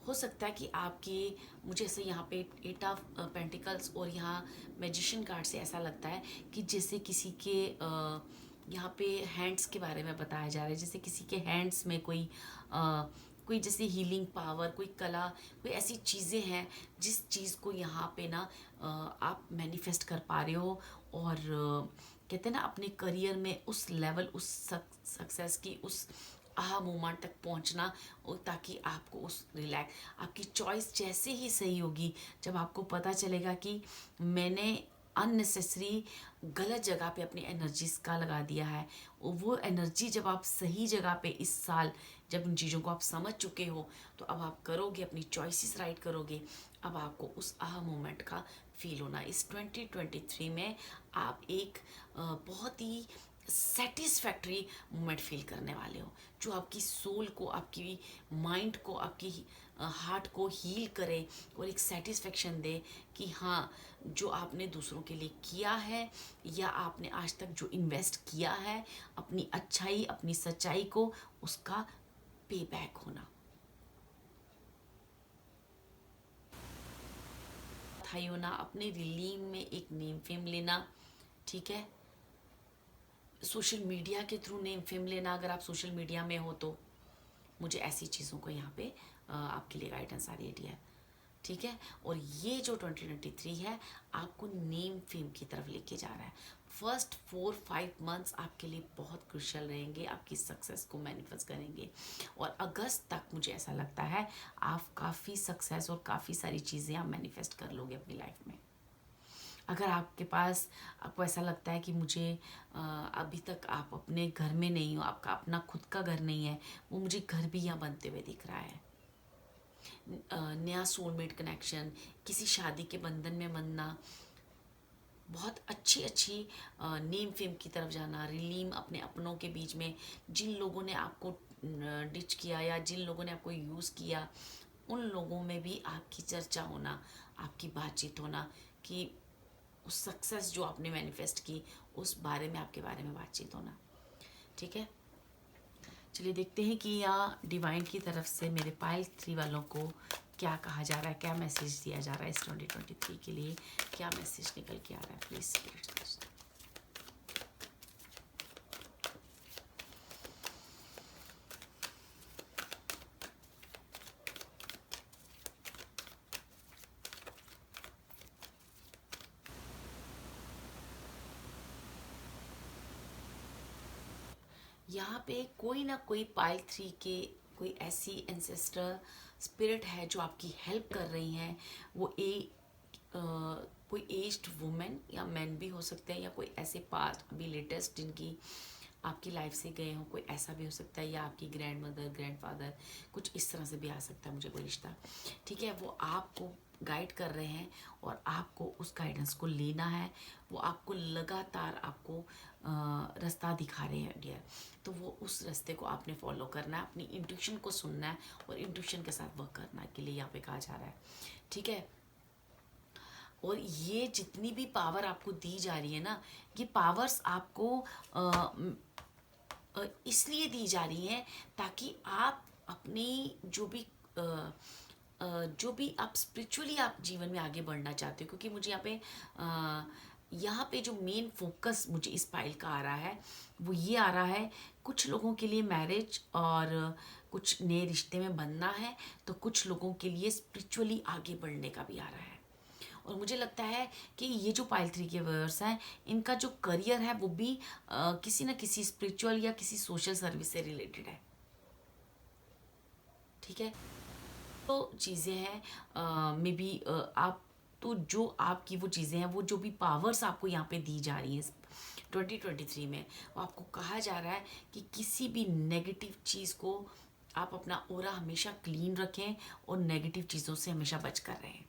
हो सकता है कि आपके, मुझे ऐसे यहाँ पे एट ऑफ पेंटिकल्स और यहाँ मैजिशियन कार्ड से ऐसा लगता है कि जैसे किसी के यहाँ पे हैंड्स के बारे में बताया जा रहा है, जैसे किसी के हैंड्स में कोई जैसे हीलिंग पावर, कोई कला, कोई ऐसी चीज़ें हैं जिस चीज़ को यहाँ पे ना आप मैनिफेस्ट कर पा रहे हो। और कहते हैं ना, अपने करियर में उस लेवल, उस सक्सेस की, उस आहा मोमेंट तक पहुंचना, और ताकि आपको उस रिलैक्स, आपकी चॉइस जैसे ही सही होगी, जब आपको पता चलेगा कि मैंने अननेसेसरी गलत जगह पे अपनी एनर्जीज का लगा दिया है, और वो एनर्जी जब आप सही जगह पे इस साल, जब उन चीज़ों को आप समझ चुके हो, तो अब आप करोगे, अपनी चॉइसेस राइट करोगे। अब आपको उस आहा मोमेंट का फील होना, इस 2023 में आप एक बहुत ही सेटिस्फैक्ट्री मोमेंट फील करने वाले हो, जो आपकी सोल को, आपकी माइंड को, आपकी हार्ट को हील करे, और एक सेटिस्फेक्शन दे कि हाँ, जो आपने दूसरों के लिए किया है, या आपने आज तक जो इन्वेस्ट किया है अपनी अच्छाई, अपनी सच्चाई को, उसका पे बैक होना। थाई होना, अपने रिलीम में एक नेम फेम लेना। ठीक है, सोशल मीडिया के थ्रू नेम फेम लेना, अगर आप सोशल मीडिया में हो तो मुझे ऐसी चीज़ों को यहाँ पे आपके लिए गाइडेंस आ रही है डियर। ठीक है, और ये जो 2023 है आपको नेम फेम की तरफ लेके जा रहा है। फर्स्ट 4-5 मंथ्स आपके लिए बहुत क्रुशियल रहेंगे, आपकी सक्सेस को मैनिफेस्ट करेंगे, और अगस्त तक मुझे ऐसा लगता है आप काफ़ी सक्सेस और काफ़ी सारी चीज़ें आप मैनिफेस्ट कर लोगे अपनी लाइफ में। अगर आपके पास, आपको ऐसा लगता है कि मुझे अभी तक आप अपने घर में नहीं हो, आपका अपना खुद का घर नहीं है, वो मुझे घर भी यहाँ बनते हुए दिख रहा है। नया सोलमेट कनेक्शन, किसी शादी के बंधन में बनना, बहुत अच्छी अच्छी नेम फेम की तरफ जाना, रिलीम, अपने अपनों के बीच में जिन लोगों ने आपको डिच किया या जिन लोगों ने आपको यूज़ किया, उन लोगों में भी आपकी चर्चा होना, आपकी बातचीत होना, कि उस सक्सेस जो आपने मैनिफेस्ट की उस बारे में, आपके बारे में बातचीत होना। ठीक है, चलिए देखते हैं कि यहाँ डिवाइन की तरफ से मेरे पाइल 3 वालों को क्या कहा जा रहा है, क्या मैसेज दिया जा रहा है इस 2023 के लिए, क्या मैसेज निकल के आ रहा है प्लीज़। यहाँ पे कोई ना कोई पाइल 3 के कोई ऐसी एंसेस्टर स्पिरिट है जो आपकी हेल्प कर रही हैं। वो कोई एज्ड वुमेन या मैन भी हो सकते हैं, या कोई ऐसे पास्ट अभी लेटेस्ट जिनकी आपकी लाइफ से गए हों, कोई ऐसा भी हो सकता है, या आपकी ग्रैंड मदर, ग्रैंड फादर, कुछ इस तरह से भी आ सकता है मुझे कोई रिश्ता। ठीक है, वो आपको गाइड कर रहे हैं, और आपको उस गाइडेंस को लेना है। वो आपको लगातार आपको रास्ता दिखा रहे हैं डियर, तो वो उस रास्ते को आपने फॉलो करना है, अपनी इंट्यूशन को सुनना है, और इंट्यूशन के साथ वर्क करना के लिए यहाँ पे कहा जा रहा है। ठीक है, और ये जितनी भी पावर आपको दी जा रही है ना, ये पावर्स आपको इसलिए दी जा रही हैं ताकि आप अपनी जो भी जो भी आप स्पिरिचुअली आप जीवन में आगे बढ़ना चाहते हो, क्योंकि मुझे यहाँ पे जो मेन फोकस मुझे इस पाइल का आ रहा है वो ये आ रहा है, कुछ लोगों के लिए मैरिज और कुछ नए रिश्ते में बनना है, तो कुछ लोगों के लिए स्पिरिचुअली आगे बढ़ने का भी आ रहा है। और मुझे लगता है कि ये जो पाइल 3 के व्यूअर्स हैं, इनका जो करियर है वो भी किसी न किसी स्पिरिचुअल या किसी सोशल सर्विस से रिलेटेड है। ठीक है, तो चीज़ें हैं मे बी आप, तो जो आपकी वो चीज़ें हैं, वो जो भी पावर्स आपको यहाँ पे दी जा रही हैं 2023 में, वो आपको कहा जा रहा है कि किसी भी नेगेटिव चीज़ को आप अपना ऑरा हमेशा क्लीन रखें और नेगेटिव चीज़ों से हमेशा बच कर रहें।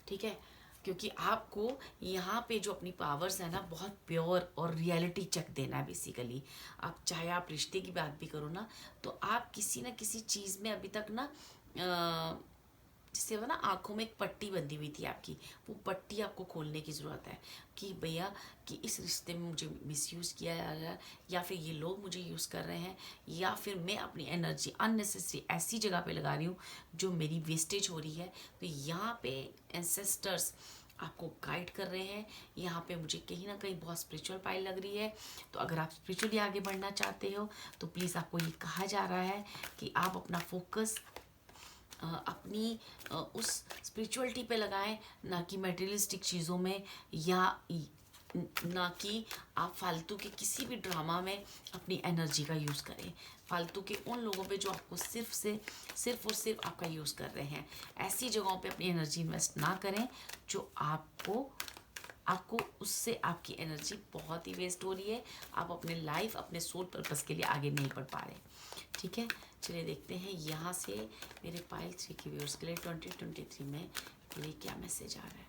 ठीक है, क्योंकि आपको यहाँ पे जो अपनी पावर्स है ना, बहुत प्योर और रियलिटी चेक देना है बेसिकली। आप चाहे आप रिश्ते की बात भी करो ना, तो आप किसी ना किसी चीज़ में अभी तक ना जिससे वो ना आंखों में एक पट्टी बंधी हुई थी आपकी, वो पट्टी आपको खोलने की ज़रूरत है कि भैया कि इस रिश्ते में मुझे मिसयूज़ किया जा रहा है, या फिर ये लोग मुझे यूज़ कर रहे हैं, या फिर मैं अपनी एनर्जी अननेसेसरी ऐसी जगह पे लगा रही हूँ जो मेरी वेस्टेज हो रही है। तो यहाँ पे एंसेस्टर्स आपको गाइड कर रहे हैं। यहाँ पे मुझे कहीं ना कहीं बहुत स्पिरिचुअल पाइल लग रही है। तो अगर आप स्पिरिचुअली आगे बढ़ना चाहते हो तो प्लीज़ आपको ये कहा जा रहा है कि आप अपना फोकस अपनी उस स्पिरिचुअलिटी पे लगाएं, ना कि मटेरियलिस्टिक चीज़ों में, या ना कि आप फालतू के किसी भी ड्रामा में अपनी एनर्जी का यूज़ करें, फालतू के उन लोगों पे जो आपको सिर्फ और सिर्फ आपका यूज़ कर रहे हैं। ऐसी जगहों पे अपनी एनर्जी इन्वेस्ट ना करें जो आपको आपको उससे आपकी एनर्जी बहुत ही वेस्ट हो रही है। आप अपने लाइफ, अपने सोल पर्पस के लिए आगे नहीं बढ़ पा रहे। ठीक है, चलिए देखते हैं यहाँ से मेरे पाइल 3 के व्यूअर्स के लिए 2023 में ये क्या मैसेज आ रहा है।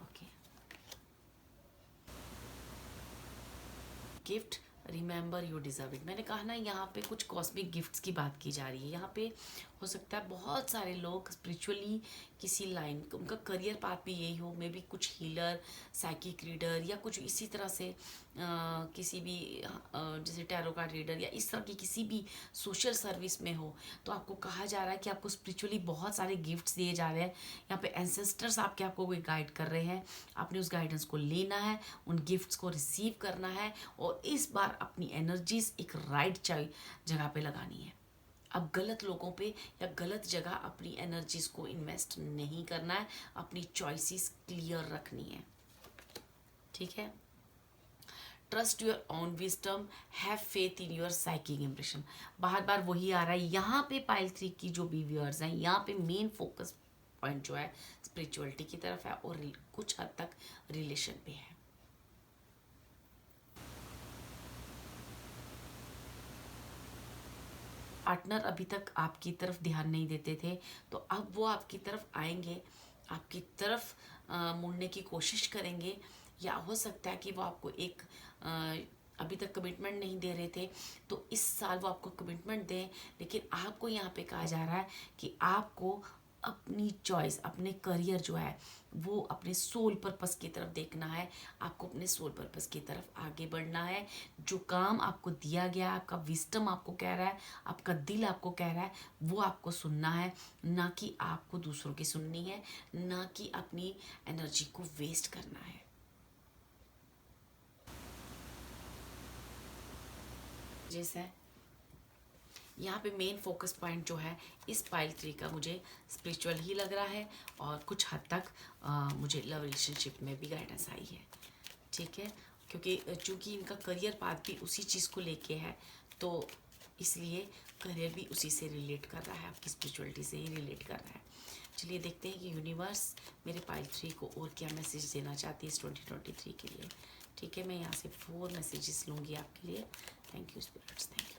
Okay, gift, remember you deserve it. मैंने कहा ना, यहाँ पे कुछ कॉस्मिक गिफ्ट्स की बात की जा रही है। यहाँ पे हो सकता है बहुत सारे लोग स्पिरिचुअली किसी लाइन, उनका करियर पाथ भी यही हो, मे बी कुछ हीलर, साइकिक रीडर, या कुछ इसी तरह से किसी भी जैसे टैरो कार्ड रीडर, या इस तरह की किसी भी सोशल सर्विस में हो। तो आपको कहा जा रहा है कि आपको स्पिरिचुअली बहुत सारे गिफ्ट्स दिए जा रहे हैं। यहाँ पे एंसेस्टर्स आपको कोई गाइड कर रहे हैं। आपने उस गाइडेंस को लेना है, उन गिफ्ट्स को रिसीव करना है, और इस बार अपनी एनर्जीज एक राइट जगह पे लगानी है। अब गलत लोगों पे या गलत जगह अपनी एनर्जीज को इन्वेस्ट नहीं करना है। अपनी चॉइसेस क्लियर रखनी है। ठीक है, trust your own wisdom, have faith in your psychic impression. बार बार वही आ रहा है यहाँ पे। पाइल 3 की जो भी व्यूअर्स हैं, यहाँ पे मेन फोकस पॉइंट जो है स्पिरिचुअलिटी की तरफ है, और कुछ हद तक रिलेशन पे है। पार्टनर अभी तक आपकी तरफ ध्यान नहीं देते थे, तो अब वो आपकी तरफ आएंगे, आपकी तरफ मुड़ने की कोशिश करेंगे। या हो सकता है कि वो आपको एक अभी तक कमिटमेंट नहीं दे रहे थे, तो इस साल वो आपको कमिटमेंट दें। लेकिन आपको यहाँ पे कहा जा रहा है कि आपको अपनी चॉइस, अपने करियर जो है वो अपने सोल पर्पस की तरफ देखना है। आपको अपने सोल पर्पस की तरफ आगे बढ़ना है। जो काम आपको दिया गया, आपका विस्टम आपको कह रहा है, आपका दिल आपको कह रहा है, वो आपको सुनना है। ना कि आपको दूसरों की सुननी है, ना कि अपनी एनर्जी को वेस्ट करना है। जैसे यहाँ पे मेन फोकस पॉइंट जो है इस पाइल 3 का मुझे स्पिरिचुअल ही लग रहा है, और कुछ हद तक मुझे लव रिलेशनशिप में भी गाइडेंस आई है। ठीक है, क्योंकि चूँकि इनका करियर पाथ भी उसी चीज़ को लेके है, तो इसलिए करियर भी उसी से रिलेट कर रहा है, आपकी स्पिरिचुअलिटी से ही रिलेट कर रहा है। चलिए देखते हैं कि यूनिवर्स मेरे पाइल 3 को और क्या मैसेज देना चाहती है इस 2023 के लिए। ठीक है, मैं यहाँ से 4 मैसेजेस लूँगी आपके लिए। Thank you spirits, thank you.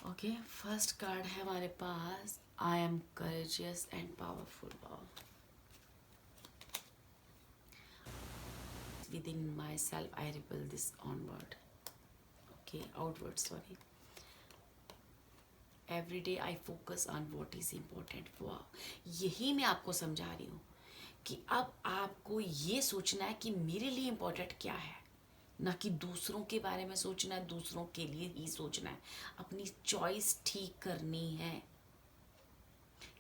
Okay, first card है हमारे पास, I am courageous and powerful. within myself, I repel this onward. Okay, outward, sorry. Every day I focus on what is important. वाह, यही मैं आपको समझा रही हूँ कि अब आपको ये सोचना है कि मेरे लिए इम्पोर्टेंट क्या है, ना कि दूसरों के बारे में सोचना है, दूसरों के लिए ही सोचना है। अपनी चॉइस ठीक करनी है,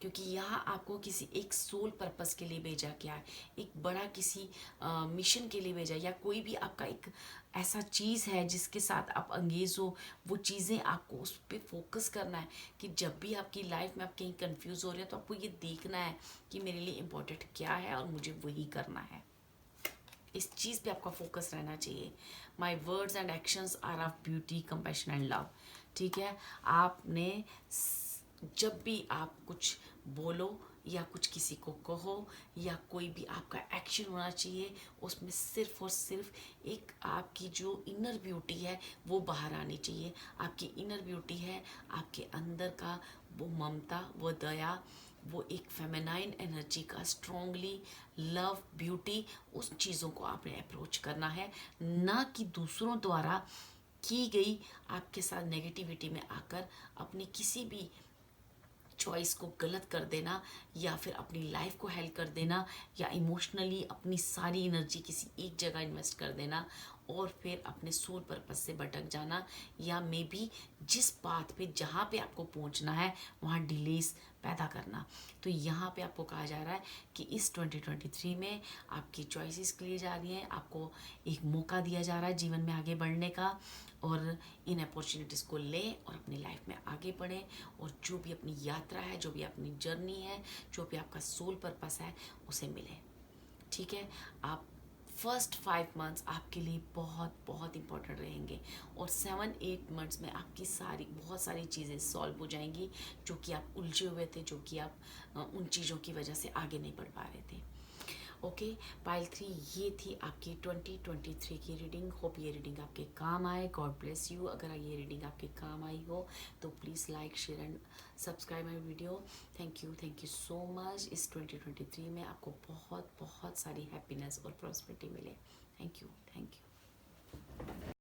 क्योंकि यहाँ आपको किसी एक सोल पर्पस के लिए भेजा गया है, एक बड़ा किसी मिशन के लिए भेजा, या कोई भी आपका एक ऐसा चीज़ है जिसके साथ आप अंगेज हो, वो चीज़ें आपको उस पर फोकस करना है। कि जब भी आपकी लाइफ में आप कहीं कंफ्यूज हो रहे हैं तो आपको ये देखना है कि मेरे लिए इम्पोर्टेंट क्या है और मुझे वही करना है। इस चीज़ पे आपका फोकस रहना चाहिए। My words and actions are of beauty, compassion and love. ठीक है, आपने जब भी आप कुछ बोलो या कुछ किसी को कहो या कोई भी आपका एक्शन होना चाहिए, उसमें सिर्फ और सिर्फ एक आपकी जो इनर ब्यूटी है वो बाहर आनी चाहिए। आपकी इनर ब्यूटी है आपके अंदर का वो ममता, वो दया, वो एक फेमिनाइन एनर्जी का स्ट्रॉन्गली लव, ब्यूटी, उस चीज़ों को आपने अप्रोच करना है, ना कि दूसरों द्वारा की गई आपके साथ नेगेटिविटी में आकर अपनी किसी भी चॉइस को गलत कर देना, या फिर अपनी लाइफ को हेल्प कर देना, या इमोशनली अपनी सारी एनर्जी किसी एक जगह इन्वेस्ट कर देना और फिर अपने सोल पर्पस से भटक जाना, या मे बी जिस पाथ पे जहाँ पे आपको पहुँचना है वहाँ डिलेस पैदा करना। तो यहाँ पे आपको कहा जा रहा है कि इस 2023 में आपकी चॉइसेस के लिए जा रही हैं, आपको एक मौका दिया जा रहा है जीवन में आगे बढ़ने का, और इन अपॉर्चुनिटीज़ को लें और अपनी लाइफ में आगे बढ़ें, और जो भी अपनी यात्रा है, जो भी अपनी जर्नी है, जो भी आपका सोल पर्पस है, उसे मिले। ठीक है, आप फर्स्ट 5 मंथ्स आपके लिए बहुत बहुत इंपॉर्टेंट रहेंगे, और 7-8 मंथ्स में आपकी सारी बहुत सारी चीज़ें सॉल्व हो जाएंगी, जो कि आप उलझे हुए थे, जो कि आप उन चीज़ों की वजह से आगे नहीं बढ़ पा रहे थे। ओके, पाइल 3 ये थी आपकी 2023 की रीडिंग। होप ये रीडिंग आपके काम आए। God bless you. अगर ये रीडिंग आपके काम आई हो तो please like, share and subscribe my video. Thank you so much. इस 2023 में आपको बहुत बहुत सारी हैप्पीनेस और प्रॉस्पेरिटी मिले। Thank you.